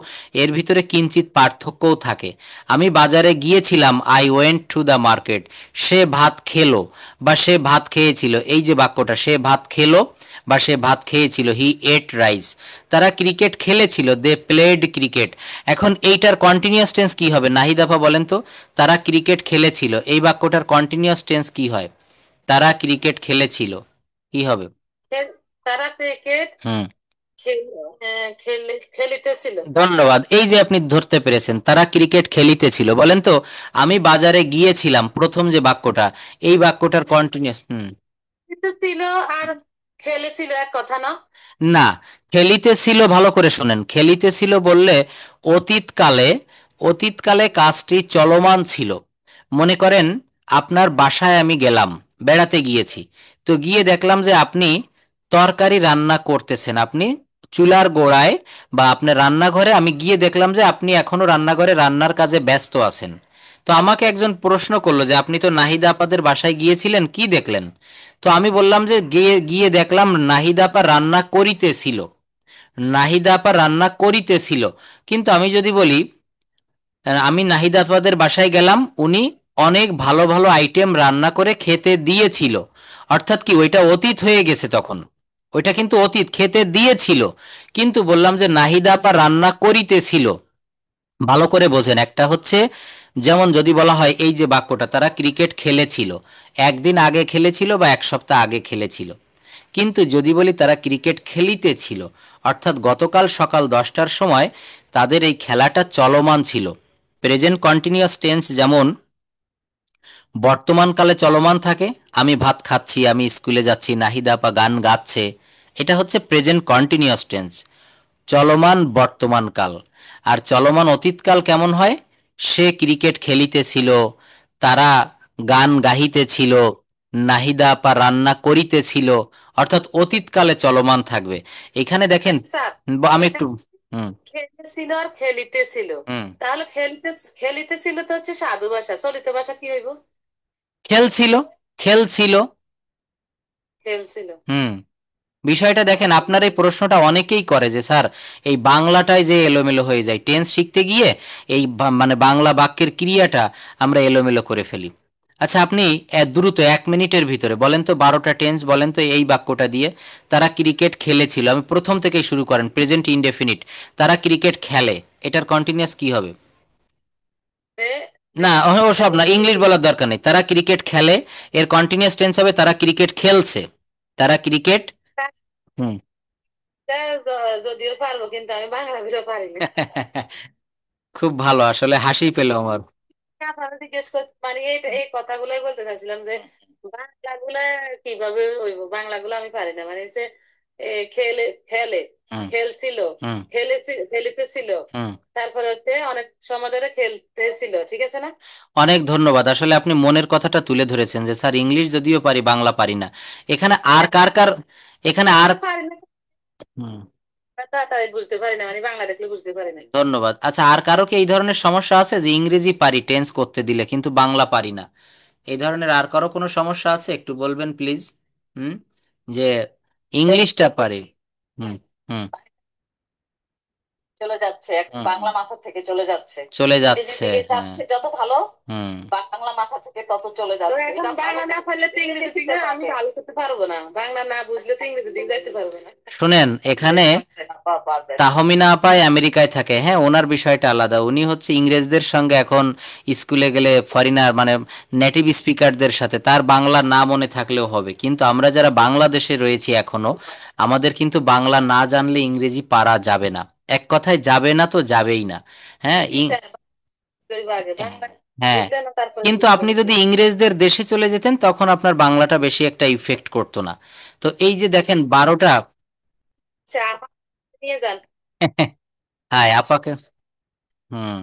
এর ভিতরে কিঞ্চিত পার্থক্যও থাকে। আমি বাজারে গিয়েছিলাম, I went to the market, সে ভাত খেলো বা সে ভাত খেয়েছিল, এই যে বাক্যটা, সে ভাত খেলো বা সে ভাত খেয়েছিল, হি এট রাইস। তারা ক্রিকেট খেলেছিল, দে প্লেড ক্রিকেট। এখন এইটার কন্টিনিউয়াস টেন্স কি হবে নাহিদাফা বলেন তো? তারা ক্রিকেট খেলেছিল, এই বাক্যটার কন্টিনিউয়াস টেন্স কি হয়? তারা ক্রিকেট খেলেছিল, কি হবে?
তারা ক্রিকেট
হুম,
খেলিতেছিল।
ধন্যবাদ, এই যে আপনি ধরতে পেরেছেন, তারা ক্রিকেট খেলিতেছিল। বলেন তো, আমি বাজারে গিয়েছিলাম, প্রথম যে বাক্যটা, এই বাক্যটার কন্টিনিউয়াস
ছিল আর খেলেছিল এক কথা না?
না, খেলিতেছিল, ভালো করে শোনেন, খেলিতেছিল বললে অতীতকালে, অতীতকালে কাজটি চলমান ছিল। মনে করেন আপনার বাসায় আমি গেলাম, বেড়াতে গিয়েছি, তো গিয়ে দেখলাম যে আপনি তরকারি রান্না করতেছেন, আপনি চুলার গোড়ায় বা আপনার রান্নাঘরে, আমি গিয়ে দেখলাম যে আপনি এখনো রান্নাঘরে রান্নার কাজে ব্যস্ত আছেন। তো আমাকে একজন প্রশ্ন করলো যে আপনি তো নাহিদা আপাদের বাসায় গিয়েছিলেন, কি দেখলেন? তো আমি বললাম যে গিয়ে গিয়ে দেখলাম নাহিদা আপা রান্না করিতেছিল, নাহিদা আপা রান্না করিতেছিল। কিন্তু আমি যদি বলি আমি নাহিদা আপাদের বাসায় গেলাম, উনি অনেক ভালো ভালো আইটেম রান্না করে খেতে দিয়েছিল, অর্থাৎ কি ওইটা অতীত হয়ে গেছে তখন, ওইটা কিন্তু অতীত, খেতে দিয়েছিল। কিন্তু বললাম যে নাহিদা আপা রান্না করিতেছিল। ভালো করে বোঝেন, একটা হচ্ছে যেমন যদি বলা হয় এই যে বাক্যটা, তারা ক্রিকেট খেলেছিল, একদিন আগে খেলেছিল বা এক সপ্তাহ আগে খেলেছিল। কিন্তু যদি বলি তারা ক্রিকেট খেলিতেছিল, অর্থাৎ গতকাল সকাল 10টার সময় তাদের এই খেলাটা চলমান ছিল। প্রেজেন্ট কন্টিনিউয়াস টেন্স যেমন বর্তমানকালে চলমান থাকে, আমি ভাত খাচ্ছি, আমি স্কুলে যাচ্ছি, নাহিদা আপা গান গাচ্ছে, এটা হচ্ছে প্রেজেন্ট কন্টিনিউয়াস টেন্স, চলমান বর্তমানকাল। আর চলমান অতীতকাল কেমন হয়? সে ক্রিকেট খেলিতেছিল, তারা গান গাহিতেছিল, নাহিদা আপা রান্না করিতেছিল, অর্থাৎ অতীতকালে চলমান থাকবে। এখানে দেখেন,
স্যার
আমি একটু হুম
খেলেছিল আর খেলিতেছিল,
হুম
তাহলে খেলিতেছিল তো হচ্ছে সাধু ভাষা, চলিত ভাষা কি হইব?
খেলছিল, খেলছিল।
খেলছিল।
হুম, বিষয়টা দেখেন, আপনার এই প্রশ্নটা অনেকেই করে যে স্যার এই বাংলাটায় যে এলোমেলো হয়ে যায়, টেন্স শিখতে গিয়ে এই মানে বাংলা বাক্যের ক্রিয়াটা আমরা এলোমেলো করে ফেলি। আচ্ছা, আপনি দ্রুত 1 মিনিটের ভিতরে বলেন তো 12টা টেন্স বলেন তো এই বাক্যটা দিয়ে। তারা ক্রিকেট খেলেছিল, আমি প্রথম থেকেই শুরু করেন, প্রেজেন্ট ইনডেফিনিট, তারা ক্রিকেট খেলে, এটার কন্টিনিউয়াস কি হবে? না, ওসব না, ইংলিশ বলার দরকার নেই, তারা ক্রিকেট খেলে, এর কন্টিনিউয়াস টেন্স হবে তারা ক্রিকেট খেলছে, তারা ক্রিকেট। হুম
যদিও পারবো কিন্তু আমি বাংলা গুলো পারি না।
খুব ভালো, আসলে হাসি পেল আমার।
আপনারা জিজ্ঞেস করতে মানে এই কথাগুলাই বলতে চাইছিলাম যে বাংলাগুলা কিভাবে হইব, বাংলাগুলো আমি পারি না, মানে হচ্ছে খেলে খেলে
হুম
খেলছিল,
হুম
খেলিতেছিল,
হুম
তারপরে হচ্ছে অনেক সময় ধরে খেলতেছিল, ঠিক আছে না?
অনেক ধন্যবাদ, আসলে আপনি মনের কথাটা তুলে ধরেছেন যে স্যার ইংলিশ যদিও পারি, বাংলা পারি না। এখানে আর কার কার, এখানে আর
পারি না,
হুম
তাড়াতাড়ি বুঝতে পারি না, মানে বাংলা দেখলে বুঝতে পারি না।
ধন্যবাদ। আচ্ছা, আর কারো কি এই ধরনের সমস্যা আছে যে ইংরেজি পারি টেন্স করতে দিলে কিন্তু বাংলা পারি না? এই ধরনের আর কারো কোনো সমস্যা আছে? একটু বলবেন প্লিজ। হুম, যে ইংলিশটা পারি। হুম হুম
চলে যাচ্ছে,
হুম
বাংলা মাথা থেকে চলে যাচ্ছে,
চলে
ইংরেজির
যাচ্ছে,
দিকে
হ্যাঁ।
যাচ্ছে যত ভালো,
হুম
বাংলা মাথা থেকে তত চলে যাচ্ছে। এখন বাংলা না পারলে তো ইংরেজি দিকে আমি ভালো করতে পারবো না, বাংলা না বুঝলে তো ইংরেজি দিকে যাইতে পারবো না।
শুনেন, এখানে তাহমিনা আপায় আমেরিকায় থাকে, হ্যাঁ, ওনার বিষয়টা আলাদা, উনি হচ্ছে ইংরেজদের সঙ্গে এখন স্কুলে গেলে ফরেনার মানে নেটিভ স্পিকারদের সাথে, তার বাংলা না মনে থাকলেও হবে, কিন্তু আমরা যারা বাংলাদেশে রয়েছি এখনো, আমাদের কিন্তু বাংলা না জানলে ইংরেজি পারা যাবে না, এক কথায় যাবে না তো যাবেই না। হ্যাঁ হ্যাঁ, কিন্তু আপনি যদি ইংরেজদের দেশে চলে যেতেন তখন আপনার বাংলাটা বেশি একটা ইফেক্ট করতো না। তো এই যে দেখেন 12টা
নিয়ে যান।
হ্যাঁ আপাকে, হুম,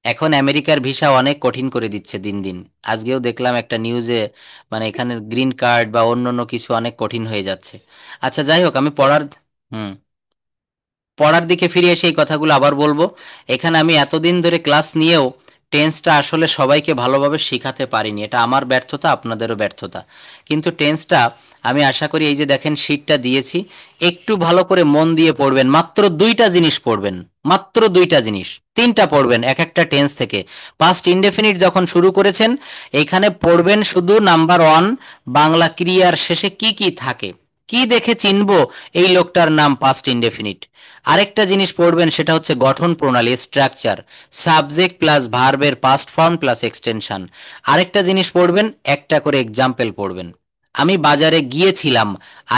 এখন আমেরিকার ভিসা অনেক কঠিন করে দিচ্ছে দিন দিন। আজকেও দেখলাম একটা নিউজে, মানে এখানে গ্রিন কার্ড বা অন্য অন্য কিছু অনেক কঠিন হয়ে যাচ্ছে। আচ্ছা যাই হোক, আমি হুম পড়ার দিকে ফিরে এসে এই কথাগুলো আবার বলবো। এখানে আমি এতদিন ধরে ক্লাস নিয়েও টেন্সটা আসলে সবাইকে ভালোভাবে শেখাতে পারিনি, এটা আমার ব্যর্থতা, আপনাদেরও ব্যর্থতা। কিন্তু টেন্সটা আমি আশা করি, এই যে দেখেন শীটটা দিয়েছি, একটু ভালো করে মন দিয়ে পড়বেন। মাত্র 2টা জিনিস পড়বেন, মাত্র 2টা জিনিস, 3টা পড়বেন এক একটা টেন্স থেকে। পাস্ট ইনডেফিনিট যখন শুরু করেছেন, এইখানে পড়বেন শুধু নাম্বার 1, বাংলা ক্রিয়ার শেষে কি কি থাকে, কি দেখে চিনবো এই লোকটার নাম পাস্ট ইনডেফিনিট। আরেকটা জিনিস পড়বেন, সেটা হচ্ছে গঠন প্রণালী, স্ট্রাকচার, সাবজেক্ট প্লাস ভার্বের পাস্ট ফর্ম প্লাস এক্সটেনশন। আরেকটা জিনিস পড়বেন, একটা করে এক্সাম্পল পড়বেন। আমি বাজারে গিয়েছিলাম,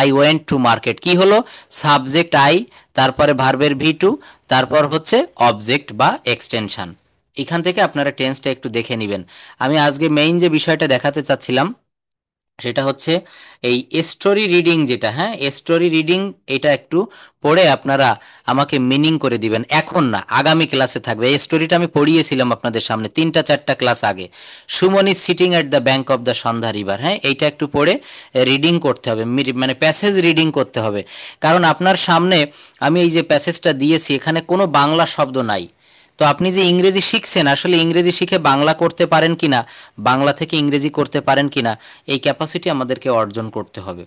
আই ওয়েন্ট টু মার্কেট, কি হলো, সাবজেক্ট আই, তারপরে ভার্বের ভি2, তারপর হচ্ছে অবজেক্ট বা এক্সটেনশন। এখান থেকে আপনারা টেন্সটা একটু দেখে নেবেন। আমি আজকে মেইন যে বিষয়টা দেখাতে চাচ্ছিলাম সেটা হচ্ছে এই স্টোরি রিডিং, যেটা, হ্যাঁ, স্টোরি রিডিং, এটা একটু পড়ে আপনারা আমাকে মিনিং করে দিবেন। এখন না, আগামী ক্লাসে থাকবে। এই স্টোরিটা আমি পড়িয়েছিলাম আপনাদের সামনে 3টা 4টা ক্লাস আগে। Suman is sitting at the bank of the Sandhya river, হ্যাঁ, এইটা একটু পড়ে রিডিং করতে হবে, মানে প্যাসেজ রিডিং করতে হবে। কারণ আপনার সামনে আমি এই যে প্যাসেজটা দিয়েছি, এখানে কোনো বাংলা শব্দ নাই। তো আপনি যে ইংরেজি শিখছেন, আসলে ইংরেজি শিখে বাংলা করতে পারেন কিনা, বাংলা থেকে ইংরেজি করতে পারেন কিনা, এই ক্যাপাসিটি আমাদেরকে অর্জন করতে হবে।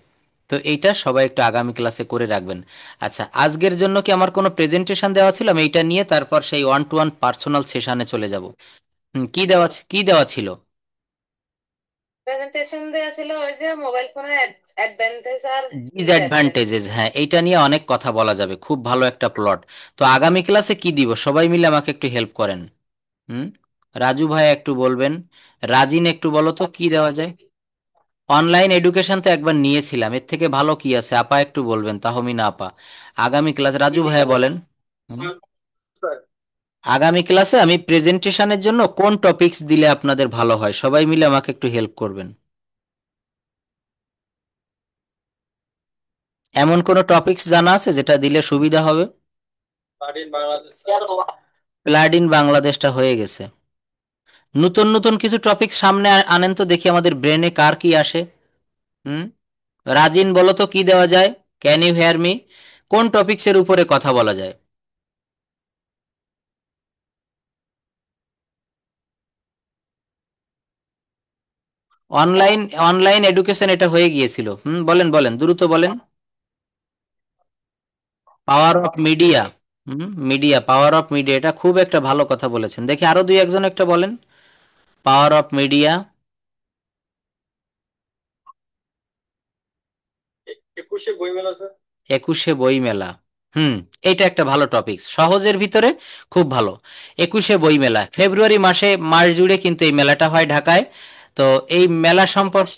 তো এইটা সবাই একটু আগামী ক্লাসে করে রাখবেন। আচ্ছা, আজকের জন্য কি আমার কোনো প্রেজেন্টেশন দেওয়া ছিল? আমি এইটা নিয়ে তারপর সেই 1-to-1 পার্সোনাল সেশনে চলে যাব। কি দেওয়া ছিল?
প্রেজেন্টেশন দেওয়া ছিল ওই যে মোবাইল ফোনের অ্যাডভান্টেজ আর ডিসঅ্যাডভান্টেজ।
ডিসঅ্যাডভান্টেজেস, হ্যাঁ, এইটা নিয়ে অনেক কথা বলা যাবে, খুব ভালো একটা প্লট। তো আগামী ক্লাসে কি দিব, সবাই মিলে আমাকে একটু হেল্প করেন। হুম, রাজু ভাই একটু বলবেন, রাজিন একটু বলো তো কি দেওয়া যায়। অনলাইন এডুকেশন তো একবার নিয়েছিলাম, এর থেকে ভালো কি আছে, আপা একটু বলবেন, তাহমিনা আপা। আগামী ক্লাস রাজু ভাইয়া বলেন। হুম,
স্যার,
আগামী ক্লাসে আমি প্রেজেন্টেশনের জন্য কোন টপিকস দিলে আপনাদের ভালো হয়, সবাই মিলে আমাকে একটু হেল্প করবেন। এমন কোন টপিকস জানা আছে যেটা দিলে সুবিধা হবে?
Study in Bangladesh.
প্লাড ইন বাংলাদেশটা হয়ে গেছে। নতুন নতুন কিছু টপিক সামনে আনেন তো দেখি, আমাদের ব্রেনে কার কি আসে। হুম, রাজিন বলো তো কি দেওয়া যায়, ক্যান ইউ হেয়ার মি? কোন টপিকসের উপরে কথা বলা যায়? অনলাইন অনলাইন এডুকেশন এটা হয়ে গিয়েছিল। বলেন বলেন, দ্রুত বলেন। Power of media. Media, power of media, এটা খুব একটা ভালো কথা বলেছেন। দেখি আরো 2-1 একটা বলেন। Power of media.
21শে বইমেলা স্যার।
21শে বইমেলা। এইটা একটা ভালো টপিক, সহজের ভিতরে খুব ভালো। 21শে বইমেলা, ফেব্রুয়ারি মাস জুড়ে কিন্তু এই মেলাটা হয় ঢাকায়। তো এই মেলা সম্পর্কে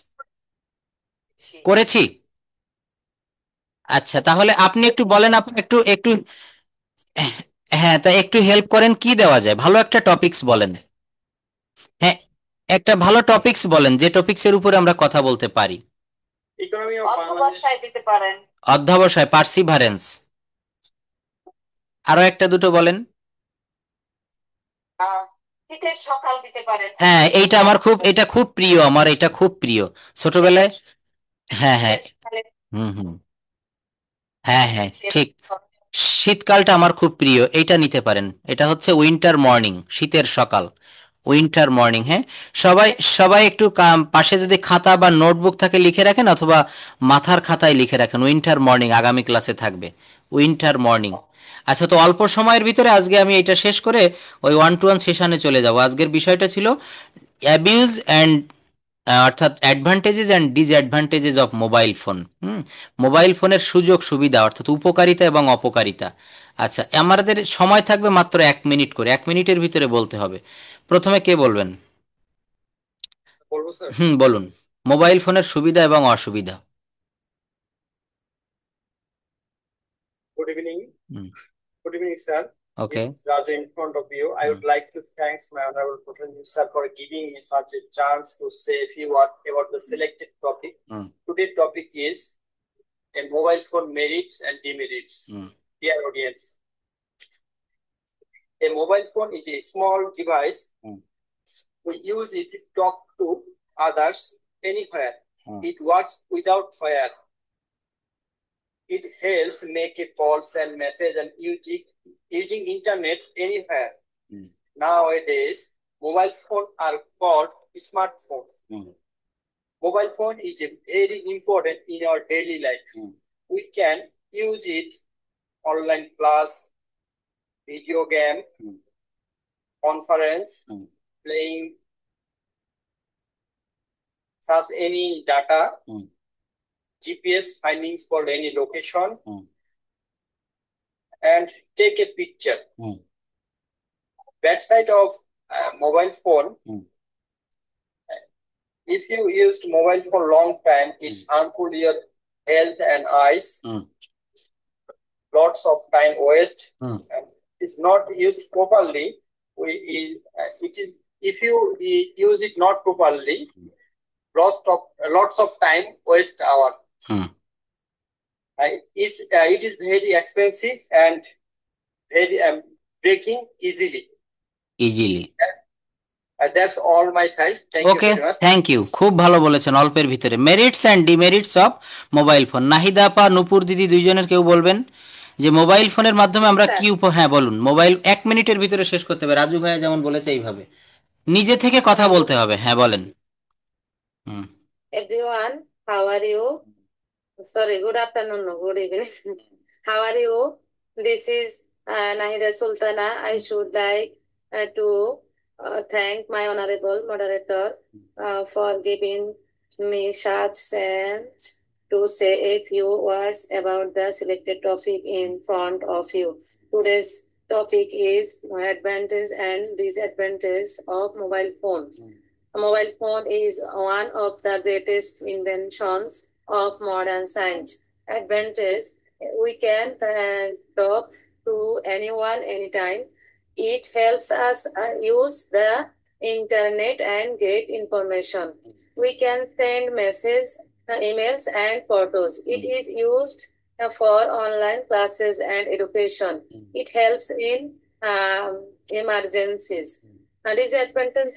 করেছি। আচ্ছা, তাহলে আপনি একটু বলেন, আপনি একটু একটু হ্যাঁ, তা একটু হেল্প করেন, কি দেওয়া যায়, ভালো একটা টপিকস বলেন। হ্যাঁ, একটা ভালো টপিকস বলেন, যে টপিকসের উপরে আমরা কথা বলতে পারি।
Economy of Bangladesh.
অধ্যবসায় দিতে পারেন।
অধ্যবসায়, পার্সিভারেন্স। আরো একটা দুটো বলেন।
শীতের সকাল দিতে পারেন।
হ্যাঁ, এটা খুব প্রিয় আমার, এটা খুব প্রিয় ছোটবেলায়। হ্যাঁ হ্যাঁ, হুম হুম, হ্যাঁ হ্যাঁ, ঠিক। শীতকালটা আমার খুব প্রিয়, এইটা নিতে পারেন। এটা হচ্ছে উইন্টার মর্নিং, শীতের সকাল, উইন্টার মর্নিং। হ্যাঁ, সবাই সবাই একটু পাশে যদি খাতা বা নোটবুক থাকে লিখে রাখেন, অথবা মাথার খাতায় লিখে রাখেন, উইন্টার মর্নিং আগামী ক্লাসে থাকবে, উইন্টার মর্নিং। আচ্ছা, তো অল্প সময়ের ভিতরে আজকে আমি এটা শেষ করে ওই 1-to-1 সেশনে চলে যাব। আজকের বিষয়টা ছিল অ্যাবিউজ অ্যান্ড, অর্থাৎ advantages and disadvantages of mobile phone. Mobile ফোনের সুযোগ সুবিধা, অর্থাৎ উপকারিতা এবং অপকারিতা। আচ্ছা, আমাদের সময় থাকবে মাত্র 1 মিনিট করে, 1 মিনিটের ভিতরে বলতে হবে। প্রথমে কে বলবেন?
বলবো স্যার।
বলুন, মোবাইল ফোনের সুবিধা এবং অসুবিধা।
Good evening.
Hmm,
Good evening, sir.
Okay.
This is Raju in front of you. I would like to thank my honorable President sir for giving me such a chance to say a few words about the selected topic. Today's topic is a mobile phone merits and demerits. Dear audience, a mobile phone is a small device. We use it to talk to others anywhere. It works without wire. It helps make a calls and message and using internet anywhere. Nowadays, mobile phone are called smartphone. Mobile phone is very important in our daily life. We can use it online class, video game, conference, playing such any data, GPS findings for any location, and take a picture. Bad side of mobile phone, if you used mobile for long time, it's harmful your health and eyes. Lots of time waste. It's not used properly. It is if you use it not properly, lots of time waste hour. It is very expensive and very breaking easily. That's all my side. Thank you very much.
Thank you, খুব ভালো বলেছেন অল্পের ভিতরে। Merits and demerits of mobile phone. Nahida আপা, নুপুর দিদি, দুইজনের কেউ বলবেন যে মোবাইল ফোনের মাধ্যমে আমরা কি হ্যাঁ বলুন। মোবাইল 1 মিনিটের ভিতরে শেষ করতে হবে, রাজু ভাইয়া যেমন বলেছে এইভাবে নিজে থেকে কথা বলতে হবে। হ্যাঁ বলেন।
Everyone, how are you? Sorry, good afternoon, no, good evening. How are you? This is Nahida Sultana. I should like to thank my honorable moderator for giving me such chance to say a few words about the selected topic in front of you. Today's topic is advantage and disadvantage of mobile phone. A mobile phone is one of the greatest inventions of modern science. Advantage, we can talk to anyone anytime. It helps us use the internet and get information. We can send messages, emails and photos. It is used for online classes and education. It helps in emergencies. Disadvantage,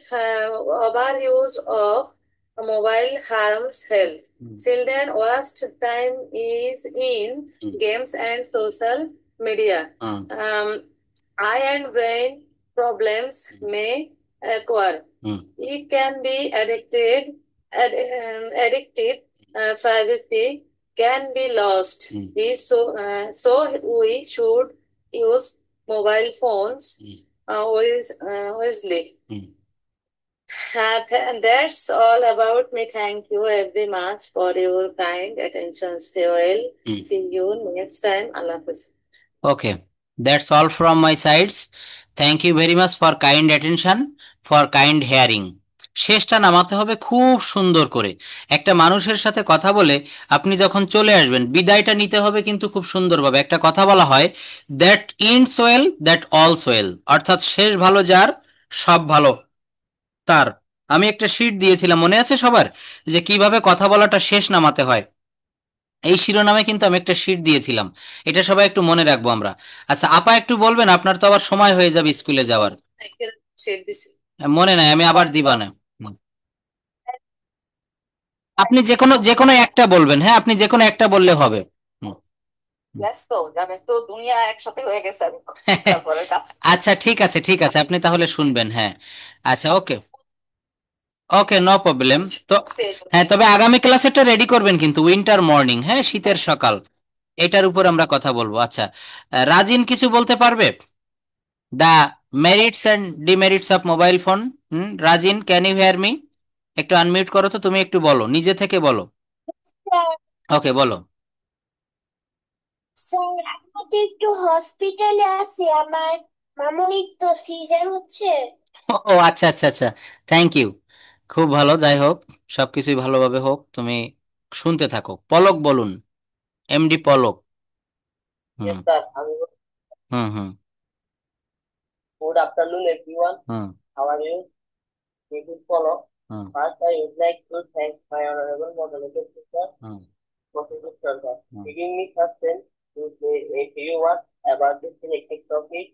overuse of mobile harms health. Children waste time is in games and social media. Eye and brain problems may occur. It can be addictive. Privacy can be lost. So we should use mobile phones wisely. That's all about me. Thank you very much for your kind attention. Stay well. See you next time. Allah Hafiz.
Okay, that's all from my sides. Thank you very much for kind attention, for kind hearing. শেষটা নামাতে হবে খুব সুন্দর করে। একটা মানুষের সাথে কথা বলে আপনি যখন চলে আসবেন, বিদায়টা নিতে হবে কিন্তু খুব সুন্দরভাবে। একটা কথা বলা হয়, that ends well that all's well, অর্থাৎ শেষ ভালো যার সব ভালো তার। আমি একটা শীট দিয়েছিলাম, মনে আছে সবার, যে কিভাবে কথা বলাটা শেষ নামাতে হয়। এই শিরোনামে কিন্তু আমি একটা শীট দিয়েছিলাম, এটা সবাই একটু মনে রাখবো আমরা। আচ্ছা আপা একটু বলবেন, আপনার তো আবার সময় হয়ে যাবে স্কুলে যাওয়ার। মনে নাই, আমি আবার দিবা না। আপনি যে কোনো একটা বলবেন। হ্যাঁ, আপনি যে কোনো একটা বললে হবে। আচ্ছা ঠিক আছে, ঠিক আছে, আপনি তাহলে শুনবেন। হ্যাঁ আচ্ছা, ওকে ওকে, নো প্রবলেম। তো হ্যাঁ, তবে আগামী ক্লাসেরটা রেডি করবেন কিন্তু, উইন্টার মর্নিং, হ্যাঁ শীতের সকাল, এটার উপর আমরা কথা বলবো। আচ্ছা রাজিন কিছু বলতে পারবে? The merits and demerits of mobile phone. Rajin, can you hear me? একটু আনমিউট করো তো, তুমি একটু বলো, নিজে থেকে বলো। ওকে বলো।
স্যার আমি তো একটু হসপিটালে আছি, আমার মামুনির তো সিজার হচ্ছে।
ও আচ্ছা আচ্ছা আচ্ছা, থ্যাংক ইউ, খুব ভালো। যাই হোক, সবকিছুই ভালোভাবে হোক, তুমি শুনতে থাকো। পলক বলুন, MD Palak.
Yes, sir.
Hmm.
Good afternoon, everyone. How are you? This is Polok. First, I would like to thank my honorable moderator, Professor Sardar, giving me such chance to say a few words about this selected topic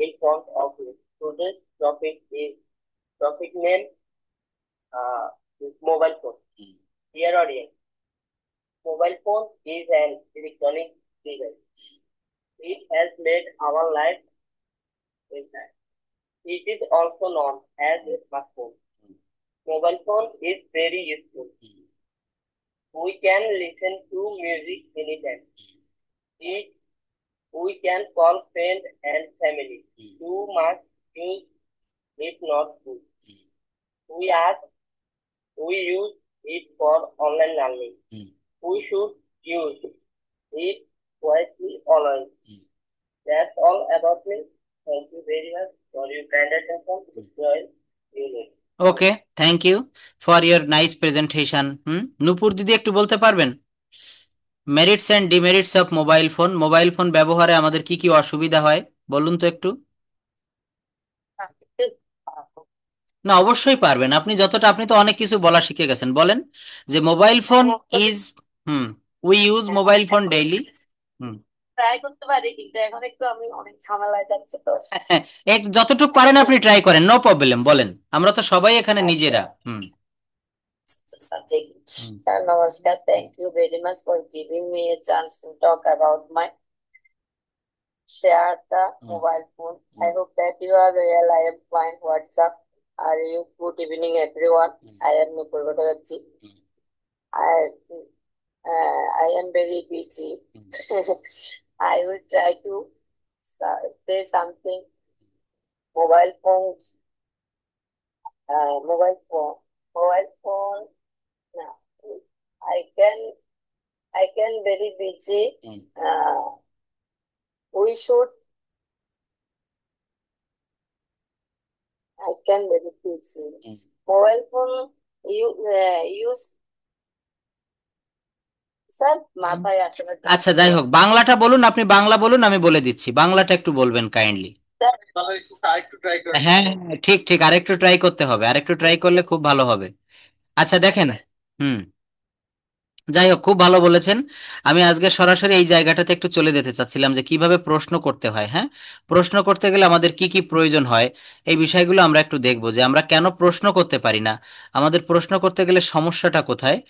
in front of you. Today's topic name is mobile phone. Dear audience, mobile phone is an electronic device. It has made our life easier. It is also known as a smartphone. Mobile phone is very useful. We can listen to music anytime. It, we can call friends and family. Too much use is not good. We use it for online learning. We should use it wisely always. That's all about me. Thank you very much for your kind attention. Join you.
Okay, thank you for your nice presentation. Nupur দিদি একটু বলতে পারবেন merits and demerits of mobile phone ব্যবহারে আমাদের কি কি অসুবিধা হয় বলুন তো একটু। না, অবশ্যই পারবেন, আপনি যতটা, আপনি তো অনেক কিছু বলা শিখে গেছেন। বলেন যে mobile phone is we use mobile phone daily.
Try করতে পারি, কিন্তু এখন একটু আমি অনেক ঝামেলায় যাচ্ছে তো।
যতটুকু পারেন আপনি ট্রাই করেন, নো প্রবলেম, বলেন, আমরা তো সবাই এখানে নিজেরা।
Sir, namaskar. Thank you very much for giving me a chance to talk about my share the mobile phone. I hope that you are well. I am fine. What's up? Are you? Good evening, everyone. I am Nupur Bhattacharjee. I am very busy. I will try to say something. Mobile phone. Mobile phone. No, I can very busy. We should. I can very busy. Mobile phone use. Sir মাথায় আসে না।
আচ্ছা, যাই হোক, বাংলাটা বলুন, আপনি বাংলা বলুন, আমি বলে দিচ্ছি, বাংলাটা একটু বলবেন কাইন্ডলি। হ্যাঁ, ঠিক ঠিক, আরেকটু ট্রাই করতে হবে, আরেকটু ট্রাই করলে খুব ভালো হবে। আচ্ছা দেখেন, যাই হোক, খুব ভালো বলেছেন। আমি আজকে সরাসরি এই জায়গাটাতে একটু চলে যেতে চাচ্ছিলাম যে কিভাবে প্রশ্ন করতে হয়। হ্যাঁ, প্রশ্ন করতে গেলে আমাদের কি কি প্রয়োজন হয়, এই বিষয়গুলো আমরা একটু দেখব যে আমরা কেন প্রশ্ন করতে পারি না, আমাদের প্রশ্ন করতে গেলে সমস্যাটা কোথায়।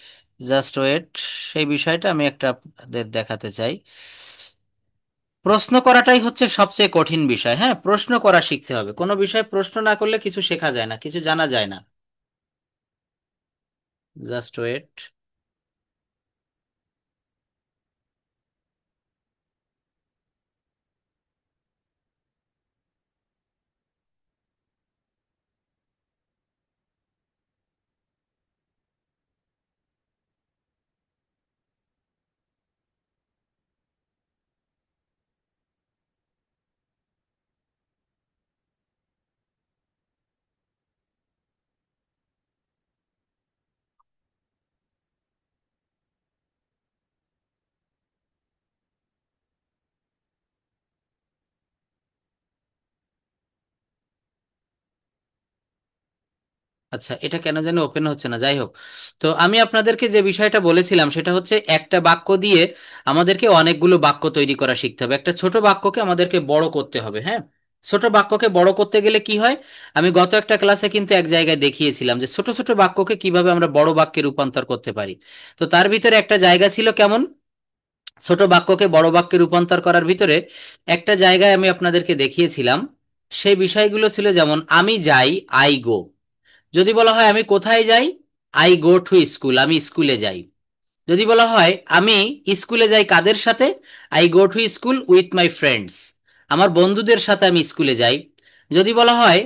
জাস্ট ওয়েট, সেই বিষয়টা আমি একটা আপনাদের দেখাতে চাই। প্রশ্ন করাটাই হচ্ছে সবচেয়ে কঠিন বিষয়। হ্যাঁ, প্রশ্ন করা শিখতে হবে, কোনো বিষয়ে প্রশ্ন না করলে কিছু শেখা যায় না, কিছু জানা যায় না। Just wait. আচ্ছা, এটা কেন যেন ওপেন হচ্ছে না, যাই হোক। তো আমি আপনাদেরকে যে বিষয়টা বলেছিলাম সেটা হচ্ছে একটা বাক্য দিয়ে আমাদেরকে অনেকগুলো বাক্য তৈরি করা শিখতে হবে, একটা ছোট বাক্যকে আমাদেরকে বড় করতে হবে। হ্যাঁ, ছোট বাক্যকে বড় করতে গেলে কি হয়, আমি গত একটা ক্লাসে কিন্তু এক জায়গায় দেখিয়েছিলাম যে ছোট ছোট বাক্যকে কিভাবে আমরা বড় বাক্যে রূপান্তর করতে পারি। তো তার ভিতরে একটা জায়গা ছিল কেমন, ছোট বাক্যকে বড় বাক্যে রূপান্তর করার ভিতরে একটা জায়গায় আমি আপনাদেরকে দেখিয়েছিলাম। সেই বিষয়গুলো ছিল যেমন আমি যাই, আই গো। যদি বলা হয় আমি কোথায় যাই, আই গো টু স্কুল, আমি স্কুলে যাই। যদি বলা হয় আমি স্কুলে যাই কাদের সাথে, I go to school with my friends, আমার বন্ধুদের সাথে আমি স্কুলে যাই। যদি বলা হয়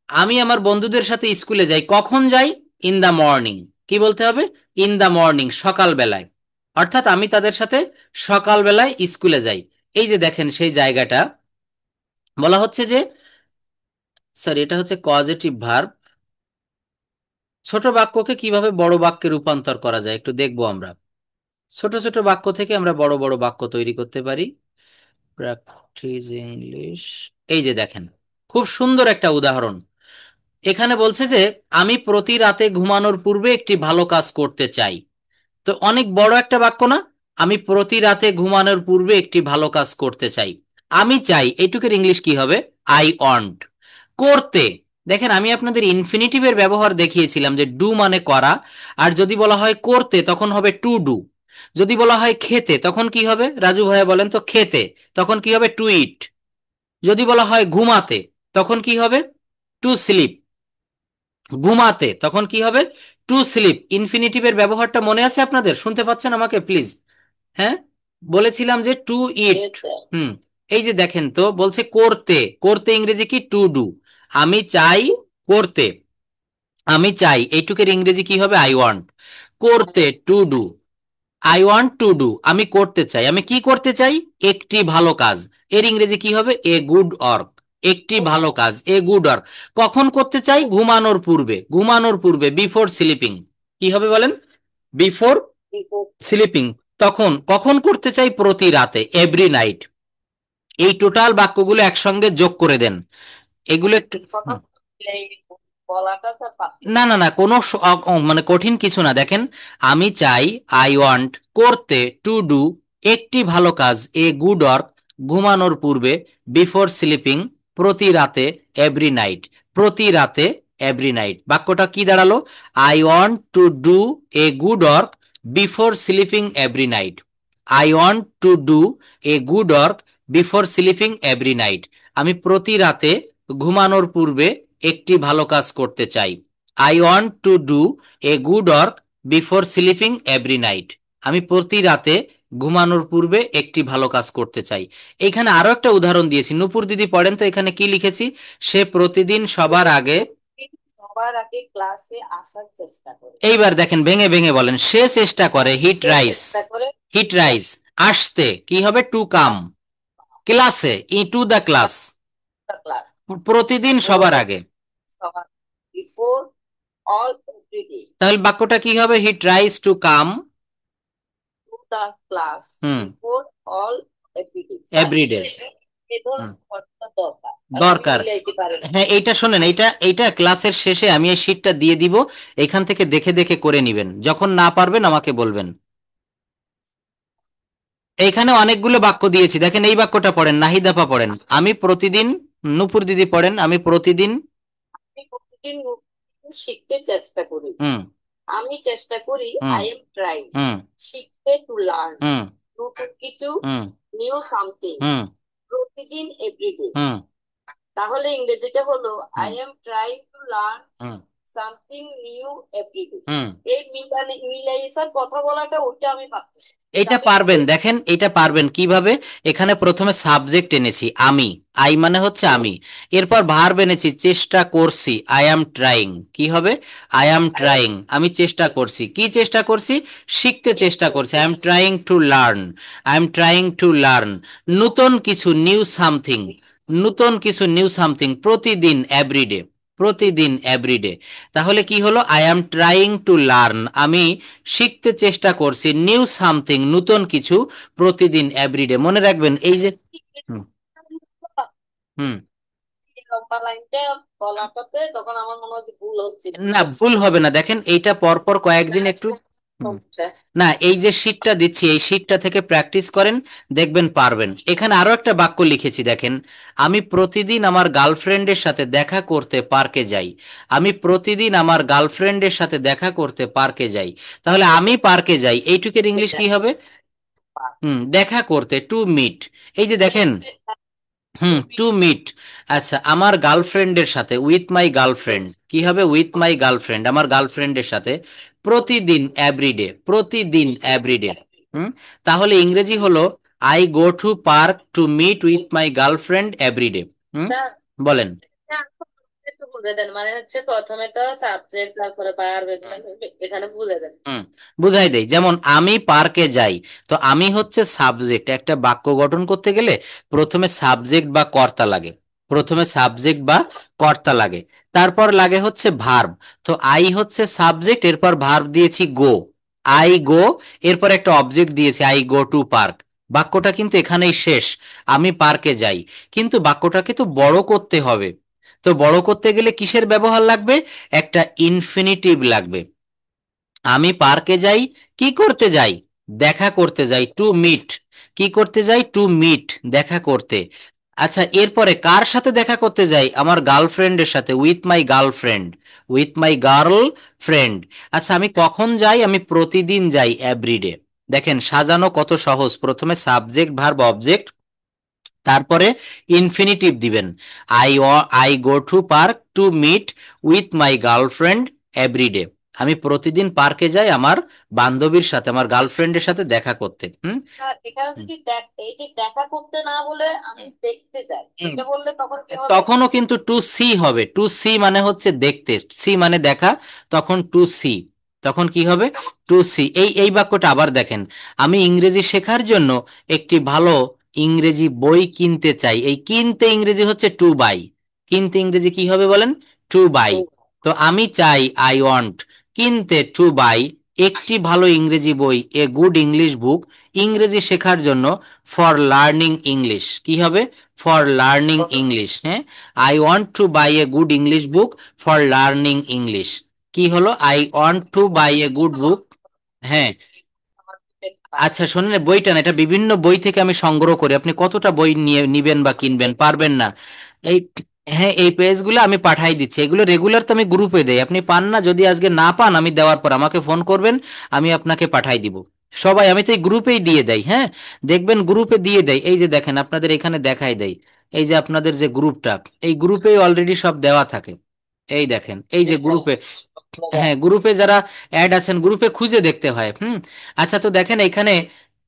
আমি আমার বন্ধুদের সাথে স্কুলে যাই, কখন যাই, ইন দ্য মর্নিং, কি বলতে হবে, ইন দ্য মর্নিং, সকালবেলায়, অর্থাৎ আমি তাদের সাথে সকালবেলায় স্কুলে যাই। এই যে দেখেন সেই জায়গাটা বলা হচ্ছে যে, স্যার এটা হচ্ছে পজিটিভ ভার্ব। ছোট বাক্যকে কিভাবে বড় বাক্যে রূপান্তর করা যায় একটু দেখবো আমরা। ছোট ছোট বাক্য থেকে আমরা বড় বড় বাক্য তৈরি করতে পারি। Practice English. এই যে দেখেন, খুব সুন্দর একটা উদাহরণ। এখানে বলছে যে আমি প্রতি রাতে ঘুমানোর পূর্বে একটি ভালো কাজ করতে চাই। তো অনেক বড় একটা বাক্য না, আমি প্রতি রাতে ঘুমানোর পূর্বে একটি ভালো কাজ করতে চাই। আমি চাই, এইটুকের ইংলিশ কি হবে, আই ওয়ান্ট। করতে, দেখেন আমি আপনাদের ইনফিনিটিভের ব্যবহার দেখিয়েছিলাম যে ডু মানে করা, আর যদি বলা হয় করতে তখন হবে টু ডু। যদি বলা হয় খেতে তখন কি হবে, রাজু ভাইয়া বলেন তো, খেতে তখন কি হবে, টু ইট। যদি বলা হয় ঘুমাতে তখন কি হবে, টু স্লিপ, ঘুমাতে, তখন কি হবে? To sleep. ইনফিনিটিভের ব্যবহারটা মনে আছে আপনাদের? শুনতে পাচ্ছেন আমাকে প্লিজ? হ্যাঁ, বলেছিলাম যে টু ইট। হুম, এই যে দেখেন তো বলছে করতে, করতে ইংরেজি কি? To do. আমি চাই করতে, আমি চাই এইটুকের ইংরেজি কি হবে? I want. করতে to do, I want to do, আমি করতে চাই। আমি কি করতে চাই? একটি ভালো কাজ। এর ইংরেজি কি হবে? A good work. একটি ভালো কাজ, এ গুড ওয়ার্ক। কখন করতে চাই? ঘুমানোর পূর্বে, ঘুমানোর পূর্বে, বিফোর স্লিপিং। কি হবে বলেন? Before sleeping. তখন কখন করতে চাই? প্রতি রাতে, এভরি নাইট। এই টোটাল বাক্যগুলো একসঙ্গে যোগ করে দেন। এগুলো একটু না না না, কোনো মানে কঠিন কিছু না। দেখেন, আমি চাই, আই ওয়ান্ট, করতে টু ডু, একটি ভালো কাজ, এ গুড ওয়ার্ক, ঘুমানোর পূর্বে, বিফোর স্লিপিং, প্রতি রাতে, এভরি নাইট, প্রতি রাতে, এভরি নাইট। বাক্যটা কি দাঁড়ালো? I want to do a good work before sleeping every night. I want to do a good work before sleeping every night. আমি প্রতি রাতে ঘুমানোর পূর্বে একটি ভালো কাজ করতে চাই। I want to do a good work before sleeping every night. আমি প্রতি রাতে ঘুমানোর পূর্বে একটি ভালো কাজ করতে চাই। এখানে আরো একটা উদাহরণ দিয়েছি, নূপুর দিদি পড়েন তো এখানে কি লিখেছি? সে প্রতিদিন সবার আগে
ক্লাসে আসার চেষ্টা করে।
এইবার দেখেন, ভেঙে ভেঙে বলেন। সে চেষ্টা করে, হিট রাইস, হিট রাইস, আসতে কি হবে? টু কাম, ক্লাসে, ই টু দ্য ক্লাস, প্রতিদিন সবার আগে।
বিফোর অল এভরিডে,
তাহলে বাক্যটা কি হবে? He tries to come
to the class before all everyday,
everyday.
দরকার।
হ্যাঁ, এইটা শোনেন, এইটা ক্লাসের শেষে আমি এই শীটটা দিয়ে দিব, এখান থেকে দেখে দেখে করে নিবেন। যখন না পারবেন আমাকে বলবেন। এইখানে অনেকগুলো বাক্য দিয়েছি, দেখেন এই বাক্যটা পড়েন, নাহিদাপা পড়েন। আমি প্রতিদিন, নূপুর দিদি পড়েন, আমি প্রতিদিন
শিখতে চেষ্টা করি। আমি চেষ্টা করি, আই এম ট্রাইং। শিখতে, টু লার্ন, নতুন কিছু, নিউ সামথিং, প্রতিদিন, এভরিডে। তাহলে ইংরেজিটা হলো I am trying to learn something new everyday. এই মিলাইসার কথা বলাটা ওটা আমি পাচ্ছি।
এটা পারবেন, দেখেন এটা পারবেন কিভাবে? এখানে প্রথমে সাবজেক্ট এনেছি আমি, আই মানে হচ্ছে আমি, এরপর ভার্ব এনেছি চেষ্টা করছি, আই অ্যাম ট্রাইং। কি হবে? আই অ্যাম ট্রাইং, আমি চেষ্টা করছি। কি চেষ্টা করছি? শিখতে চেষ্টা করছি, I am trying to learn, I am trying to learn নতুন কিছু, নিউ সামথিং, নতুন কিছু, নিউ সামথিং, প্রতিদিন, এভরিডে, প্রতিদিন, এভরিডে। তাহলে কি হলো? I am trying to learn, আমি শিখতে চেষ্টা করছি, নিউ সামথিং, নতুন কিছু, প্রতিদিন, এভরিডে। মনে রাখবেন এই যে হুম হুম না, ভুল হবে না। দেখেন এইটা পরপর কয়েকদিন একটু না, এই যে শীটটা দিচ্ছি, এই শীটটা থেকে প্র্যাকটিস করেন, দেখবেন পারবেন। এখানে আরো একটা বাক্য লিখেছি, দেখেন, আমি প্রতিদিন আমার গার্লফ্রেন্ডের সাথে দেখা করতে পার্কে যাই। আমি প্রতিদিন আমার গার্লফ্রেন্ডের সাথে দেখা করতে পার্কে যাই। তাহলে আমি পার্কে যাই, এইটুকের ইংলিশ কি হবে? দেখা করতে, টু মিট। এই যে দেখেন, টু মিট। আচ্ছা, আমার গার্লফ্রেন্ডের সাথে, উইথ মাই গার্লফ্রেন্ড, কি হবে? উইথ মাই গার্লফ্রেন্ড, আমার গার্লফ্রেন্ডের সাথে, প্রতিদিন, এভরিডে, প্রতিদিন, এভরিডে। তাহলে ইংরেজি হলো I go to park to meet with my girlfriend everyday. বলেন।
একটু বুঝে দেন, মানে হচ্ছে প্রথমে তো সাবজেক্ট, তারপরে ভার্ব, এখানে বুঝে দেন।
বুঝাই দেই, যেমন আমি পার্কে যাই, তো আমি হচ্ছে সাবজেক্ট। একটা বাক্য গঠন করতে গেলে প্রথমে সাবজেক্ট বা কর্তা লাগে, প্রথমে সাবজেক্ট বা কর্তা লাগে, তারপর লাগে হচ্ছে ভার্ব। তো আই হচ্ছে সাবজেক্ট, এরপর ভার্ব দিয়েছি গো, আই গো, এরপর একটা অবজেক্ট দিয়েছি, আই গো টু পার্ক। বাক্যটা কিন্তু এখানেই শেষ, আমি পার্কে যাই। কিন্তু বাক্যটাকে তো বড় করতে হবে, তো বড় করতে গেলে কিসের ব্যবহার লাগবে? একটা ইনফিনিটিভ লাগবে। আমি পার্কে যাই, কি করতে যাই? দেখা করতে যাই, টু মিট। কি করতে যাই? টু মিট, দেখা করতে। আচ্ছা, এরপরে কার সাথে দেখা করতে যাই? আমার গার্লফ্রেন্ডের সাথে, with my girlfriend, with my girl friend. আচ্ছা, আমি কখন যাই? আমি প্রতিদিন যাই, এভরিডে। দেখেন সাজানো কত সহজ, প্রথমে সাবজেক্ট, ভার্ব, অবজেক্ট, তারপরে ইনফিনিটিভ দিবেন, I go to park to meet with my girlfriend everyday. আমি প্রতিদিন পার্কে যাই আমার বান্ধবীর সাথে, আমার গার্লফ্রেন্ডের সাথে দেখা করতে।
এখানে যদি এই যে দেখা করতে না বলে আমি দেখতে যাই এটা বললে তখন কি হবে?
তখনও কিন্তু টু সি হবে। টু সি মানে হচ্ছে দেখতে, সি মানে দেখা, তখন টু সি, তখন কি হবে? To see. এই বাক্যটা আবার দেখেন, আমি ইংরেজি শেখার জন্য একটি ভালো ইংরেজি বই কিনতে চাই। এই কিনতে ইংরেজি হচ্ছে টু বাই। কিনতে ইংরেজি কি হবে বলেন? To buy. তো আমি চাই, আই ওয়ান্ট, কিনতে টু বাই একটি ভালো ইংরেজি বই, এ গুড ইংলিশ বুক, ইংরেজি শেখার জন্য, ফর লার্নিং ইংলিশ। কি হবে? For learning English. হ্যাঁ, I want to buy a good English book for learning English. কি হলো? I want to buy a good book. হ্যাঁ, আচ্ছা শোনেন, বইটা না, এটা বিভিন্ন বই থেকে আমি সংগ্রহ করি। আপনি কতটা বই নিয়ে নিবেন বা কিনবেন? পারবেন না। এই, হ্যাঁ, এই পেজগুলো আমি পাঠাই দিচ্ছি। এগুলো রেগুলার তো আমি গ্রুপে দেই। আপনি পান না, যদি আজকে না পান, আমি দেওয়ার পর আমাকে ফোন করবেন, আমি আপনাকে পাঠাই দিব। সবাই আমি তো এই গ্রুপেই দিয়ে দেই। হ্যাঁ, দেখবেন গ্রুপে দিয়ে দেয়। এই যে দেখেন, আপনাদের এখানে দেখাই দেয়, এই যে আপনাদের যে গ্রুপটা, এই গ্রুপেই অলরেডি সব দেওয়া থাকে। এই দেখেন, এই যে গ্রুপে, হ্যাঁ, গ্রুপে যারা অ্যাড আছেন, গ্রুপে খুঁজে দেখতে হয়। আচ্ছা, তো দেখেন এখানে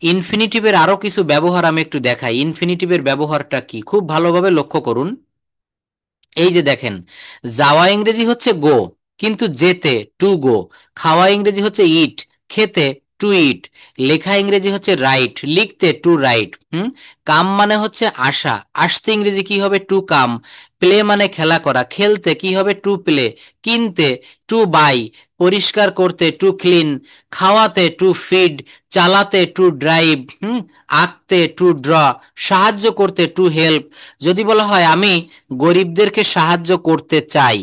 ইনফিনিটিভের আরো কিছু ব্যবহার আমি একটু দেখাই। ইনফিনিটিভের ব্যবহারটা কি, খুব ভালোভাবে লক্ষ্য করুন। এই যে দেখেন, যাওয়া ইংরেজি হচ্ছে গো, কিন্তু যেতে টু গো। খাওয়া ইংরেজি হচ্ছে ইট, খেতে টু ইট। লেখা ইংরেজি হচ্ছে রাইট, লিখতে টু রাইট। কাম মানে হচ্ছে আসা, আসতে ইংরেজি কি হবে? To come. প্লে মানে খেলা করা, খেলতে কি হবে? To play. কিনতে টু বাই। পরিষ্কার করতে টু ক্লিন। খাওয়াতে টু ফিড। চালাতে টু ড্রাইভ। আঁকতে টু ড্র। সাহায্য করতে টু হেল্প। যদি বলা হয় আমি গরিবদেরকে সাহায্য করতে চাই,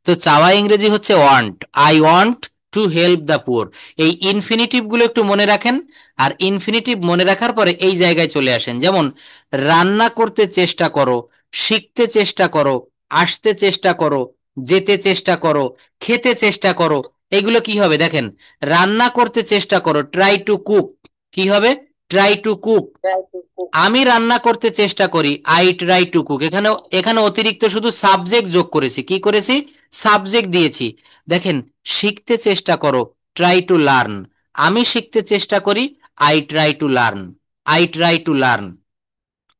তো চাওয়া ইংরেজি হচ্ছে want, I want to help the poor. এই ইনফিনিটিভ গুলো একটু মনে রাখেন। আর ইনফিনিটিভ মনে রাখার পরে এই জায়গায় চলে আসেন, যেমন রান্না করতে চেষ্টা করো, শিখতে চেষ্টা করো, আসতে চেষ্টা করো, যেতে চেষ্টা করো, খেতে চেষ্টা করো। এগুলো কি হবে দেখেন? রান্না করতে চেষ্টা করো, ট্রাই টু কুক। কি হবে? Try to cook. আমি রান্না করতে চেষ্টা করি, আই ট্রাই টু কুক। এখানে এখানে অতিরিক্ত শুধু সাবজেক্ট যোগ করেছি। কি করেছি? সাবজেক্ট দিয়েছি। দেখেন, শিখতে চেষ্টা করো, ট্রাই টু লার্ন। আমি শিখতে চেষ্টা করি, I try to learn. I try to learn.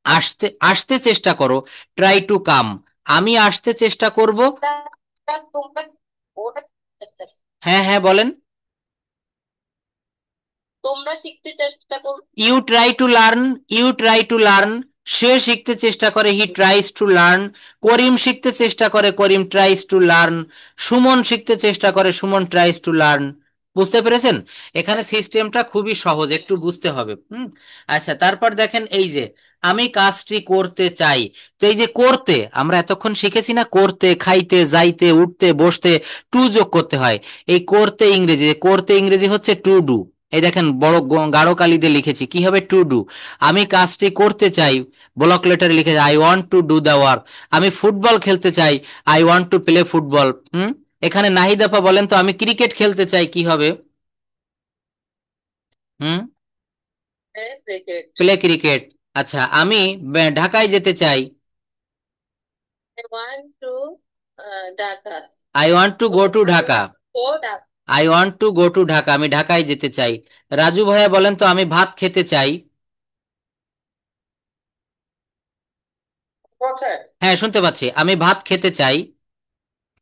আসতে আসতে চেষ্টা করো, ট্রাই টু কাম। আমি আসতে চেষ্টা করব।
তোমরা ওটা
হ্যাঁ হ্যাঁ, বলেন।
তোমরা শিখতে চেষ্টা করো।
You try to learn, you try to learn. সে শিখতে চেষ্টা করে, he tries to learn. Karim শিখতে চেষ্টা করে, Karim tries to learn. Suman শিখতে চেষ্টা করে, সুমন ট্রাইস টু লার্ন। বুঝতে পেরেছেন? এখানে সিস্টেমটা খুবই সহজ, একটু বুঝতে হবে। আচ্ছা, তারপর দেখেন, এই যে আমি কাজটি করতে চাই। তো এই যে করতে, আমরা এতক্ষণ শিখেছি না, করতে, খাইতে, যাইতে, উঠতে, বসতে টু যোগ করতে হয়। এই করতে ইংরেজি, করতে ইংরেজি হচ্ছে টু ডু। এই দেখেন, বড় গাঢ় কালি দিয়ে লিখেছি, কি হবে? Two do. আমি কাজটি করতে চাই, ব্লক লেটারে লিখেছি, I want to do the work. আমি ফুটবল খেলতে চাই, I want to play football. এখানে নাহিদাপা বলেন তো, আমি ক্রিকেট খেলতে চাই, কি হবে? হুম, প্লে ক্রিকেট। আচ্ছা, আমি ঢাকায় যেতে চাই,
I want to Dhaka.
I want to go to Dhaka.
Go Dhaka.
I want to go to Dhaka, আমি ঢাকায় যেতে চাই। রাজু ভাইয়া বলেন তো, আমি ভাত খেতে চাই। হ্যাঁ, শুনতে পাচ্ছি, আমি ভাত খেতে চাই।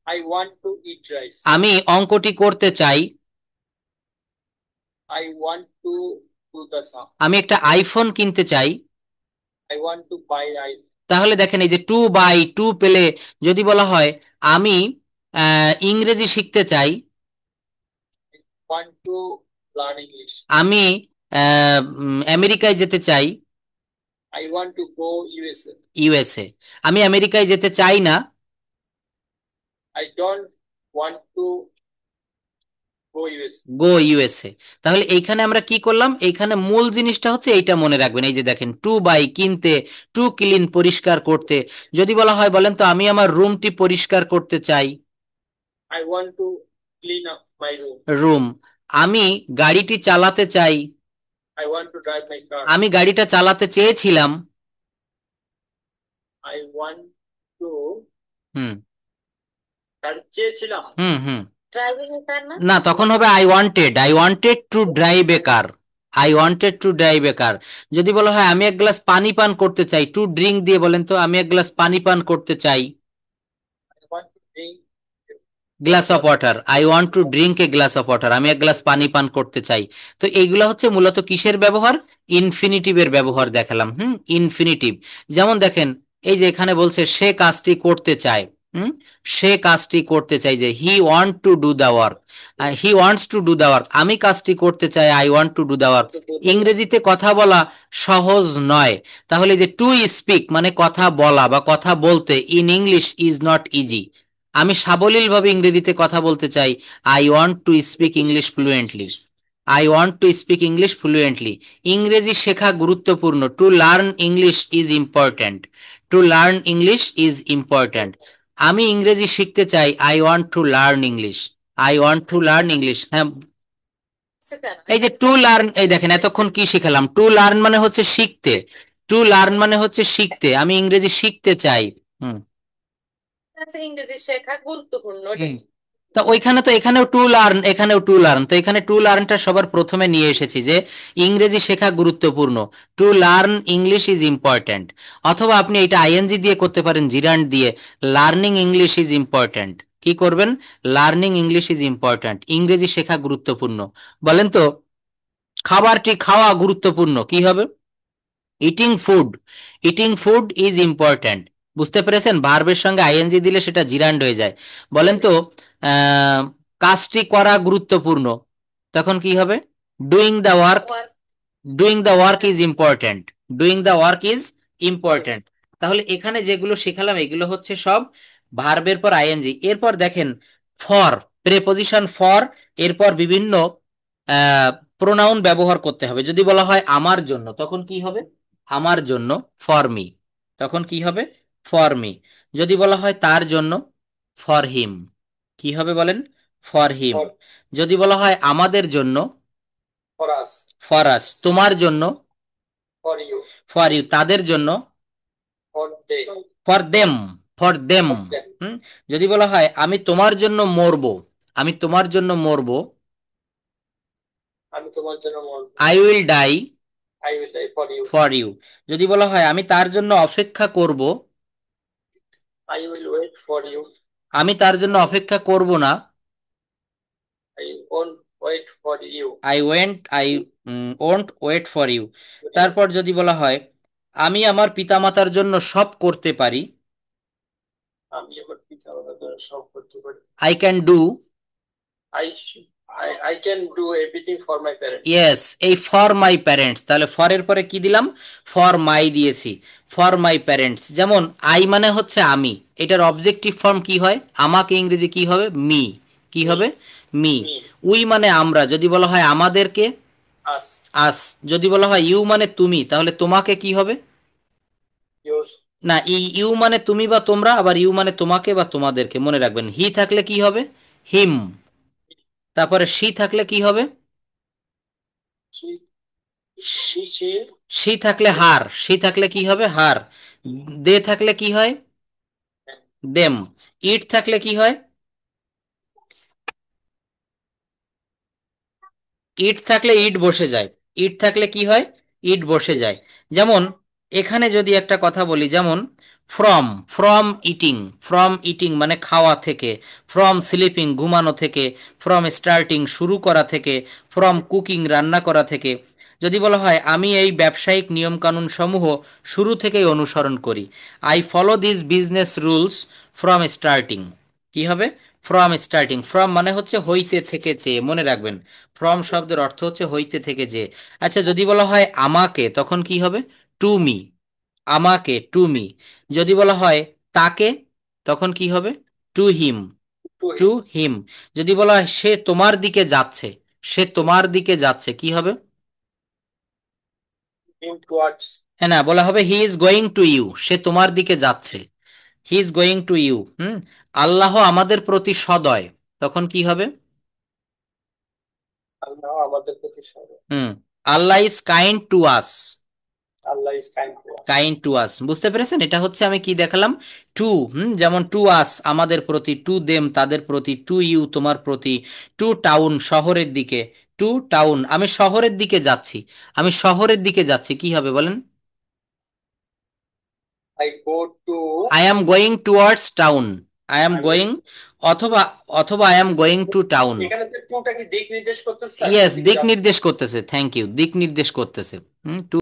I want to eat rice.
আমি অঙ্কটি করতে চাই।
I want to do the sum.
আমি একটা আইফোন কিনতে চাই।
I want to buy iPhone.
তাহলে দেখেন, এই যে টু বাই, টু পেলে, যদি বলা হয় আমি ইংরেজি শিখতে চাই,
I want to learn English.
আমি আমেরিকায় যেতে চাই,
I want to go USA.
USA. আমি আমেরিকায় যেতে চাই না,
I don't want to go USA.
Go USA. তাহলে এইখানে আমরা কি করলাম? এইখানে মূল জিনিসটা হচ্ছে এইটা মনে রাখবেন। এই যে দেখেন, টু বাই কিনতে, টু ক্লিন পরিষ্কার করতে। যদি বলা হয় বলেন তো, আমি আমার রুমটি পরিষ্কার করতে চাই,
I want to clean up my room.
Room. আমি গাড়িটি চালাতে চাই,
I want to drive my car.
আমি গাড়িটা চালাতে চেয়েছিলাম,
I want to
হুম
আর চেয়েছিলাম
হুম হুম
ড্রাইভিং কার না?
না, তখন হবে I wanted to drive a car. I wanted to drive a car. যদি বলা হয় আমি এক গ্লাস পানি পান করতে চাই, টু ড্রিঙ্ক দিয়ে বলেন তো, আমি এক গ্লাস পানি পান করতে চাই।
I want to drink
glass of water, I want to drink a glass of water, আমি এক গ্লাস পানি পান করতে চাই। তো এইগুলা হচ্ছে মূলত কিসের ব্যবহার? ইনফিনিটিভের ব্যবহার দেখালাম। ইনফিনিটিভ। যেমন দেখেন, এই যে এখানে বলছে সে কাজটি করতে চায়। সে কাজটি করতে চাই, যে he want to do the work. He wants to do the work, আমি কাজটি করতে চাই, I want to do the work. ইংরেজিতে কথা বলা সহজ নয়, তাহলে যে টু স্পিক মানে কথা বলা বা কথা বলতে, in English is not easy. আমি সাবলীলভাবে ইংরেজিতে কথা বলতে চাই, I want to speak English fluently. I want to speak English fluently. ইংরেজি শেখা গুরুত্বপূর্ণ, to learn English is important. To learn English is important. আমি ইংরেজি শিখতে চাই, I want to learn English. I want to learn English. হ্যাঁ, এই যে টু লার্ন, এই দেখেন এতক্ষণ কি শিখালাম, টু লার্ন মানে হচ্ছে শিখতে। টু লার্ন মানে হচ্ছে শিখতে, আমি ইংরেজি শিখতে চাই। হুম
ইংরেজি শেখা গুরুত্বপূর্ণ।
তো ওইখানে তো এখানেও টু লার্ন, এখানেও টু লার্ন, তো এখানে টু লার্নটা সবার প্রথমে নিয়ে এসেছি, যে ইংরেজি শেখা গুরুত্বপূর্ণ, to learn English is important. অথবা আপনি এটা আইএনজি দিয়ে করতে পারেন, জিরান্ড দিয়ে, লার্নিং ইংলিশ ইজ ইম্পর্ট্যান্ট। কি করবেন? লার্নিং ইংলিশ ইজ ইম্পর্ট্যান্ট, ইংরেজি শেখা গুরুত্বপূর্ণ। বলেন তো, খাবারটি খাওয়া গুরুত্বপূর্ণ, কি হবে? Eating food. Eating food is important. বুঝতে পেরেছেন? ভার্বের সঙ্গে আইএনজি দিলে সেটা জিরান্ড হয়ে যায়। বলেন তো, কাজটি করা গুরুত্বপূর্ণ, তখন কি হবে? Doing the work. Doing the work is important. Doing the work is important. তাহলে এখানে যেগুলো শিখালাম এগুলো হচ্ছে সব ভার্বের পর আইএনজি। এরপর দেখেন ফর, প্রেপোজিশন ফর, এরপর বিভিন্ন প্রোনাউন ব্যবহার করতে হবে। যদি বলা হয় আমার জন্য, তখন কি হবে? আমার জন্য, ফর মি। তখন কি হবে? For me. যদি বলা হয় তার জন্য, ফর হিম। কি হবে বলেন? For him. যদি বলা হয় আমাদের জন্য,
for us,
ফর আস। তোমার জন্য,
for you,
ফর ইউ। তাদের জন্য,
for they,
for them. For them.
for them.
যদি বলা হয় আমি তোমার জন্য মরবো, আমি তোমার জন্য মরবো,
আমি তোমার জন্য মরবো,
I will die
I will die for you,
for you. যদি বলা হয় আমি তার জন্য অপেক্ষা করব,
I will wait for you,
আমি তার জন্য অপেক্ষা করব না,
I won't wait for you,
I won't wait for you. তারপর যদি বলা হয় আমি আমার পিতামাতার জন্য সব করতে পারি,
আমি আমার পিতামাতার জন্য সব করতে পারি,
I can do.
I can do everything for my parents.
Yes, এই ফর মাই প্যারেন্টস, তাহলে ফর এর পরে কি দিলাম? ফর মাই দিয়েছি, ফর মাই প্যারেন্টস। যেমন আই মানে হচ্ছে আমি, এটার অবজেক্টিভ ফর্ম কি হয়? আমাকে ইংরেজি কি হবে? মি। কি হবে? মি। উই মানে আমরা, যদি বলা হয় আমাদেরকে,
Us,
আস। যদি বলা হয় ইউ মানে তুমি, তাহলে তোমাকে কি হবে?
yours,
না, ইউ মানে তুমি বা তোমরা, আবার ইউ মানে তোমাকে বা তোমাদেরকে, মনে রাখবেন। হি থাকলে কি হবে? হিম। তারপরে শি থাকলে কি হবে?
she,
শি থাকলে হার। শি থাকলে কি হবে? হার। দে থাকলে কি হয়? দেম। ইট থাকলে কি হয়? ইট থাকলে ইট বসে যায়। ইট থাকলে কি হয়? ইট বসে যায়। যেমন এখানে যদি একটা কথা বলি, যেমন from, from eating. From eating মানে খাওয়া থেকে, ফ্রম স্লিপিং ঘুমানো থেকে, ফ্রম স্টার্টিং শুরু করা থেকে, ফ্রম কুকিং রান্না করা থেকে। যদি বলা হয় আমি এই ব্যবসায়িক নিয়মকানুন সমূহ শুরু থেকেই অনুসরণ করি, I follow this business rules from starting. কি হবে? From starting. ফ্রম মানে হচ্ছে হইতে থেকে চেয়ে, মনে রাখবেন। ফ্রম শব্দের অর্থ হচ্ছে হইতে থেকে যে। আচ্ছা, যদি বলা হয় আমাকে, তখন কি হবে? To me. আমাকে, টু মি। যদি বলা হয় তাকে, তখন কি হবে? To him.
to
to
him,
him. যদি বলা হয় সে তোমার দিকে যাচ্ছে, সে তোমার দিকে যাচ্ছে, কি হবে?
him towards,
হ্যাঁ, না, বলা হবে he is going to you, সে তোমার দিকে যাচ্ছে, he is going to you. Allah আমাদের প্রতি সদয়, তখন কি হবে?
আল্লাহ আমাদের প্রতি সদয়,
Allah is kind to us.
Allah is kind to us.
Kind to us, বুঝতে পেরেছেন? এটা হচ্ছে আমি কি দেখালাম, টু, যেমন টু আস আমাদের প্রতি, টু দেম তাদের প্রতি, টু ইউ তোমার প্রতি, টু টাউন শহরের দিকে, টু টাউন আমি শহরের দিকে যাচ্ছি, আমি শহরের দিকে যাচ্ছি, কি হবে বলেন?
I go to.
I am going towards town, I am going, অথবা অথবা I am going to town.
এখানে টুটা কি দিক নির্দেশ করতেছে?
ইয়েস, দিক নির্দেশ করতেছে, থ্যাংক ইউ, দিক নির্দেশ করতেছে।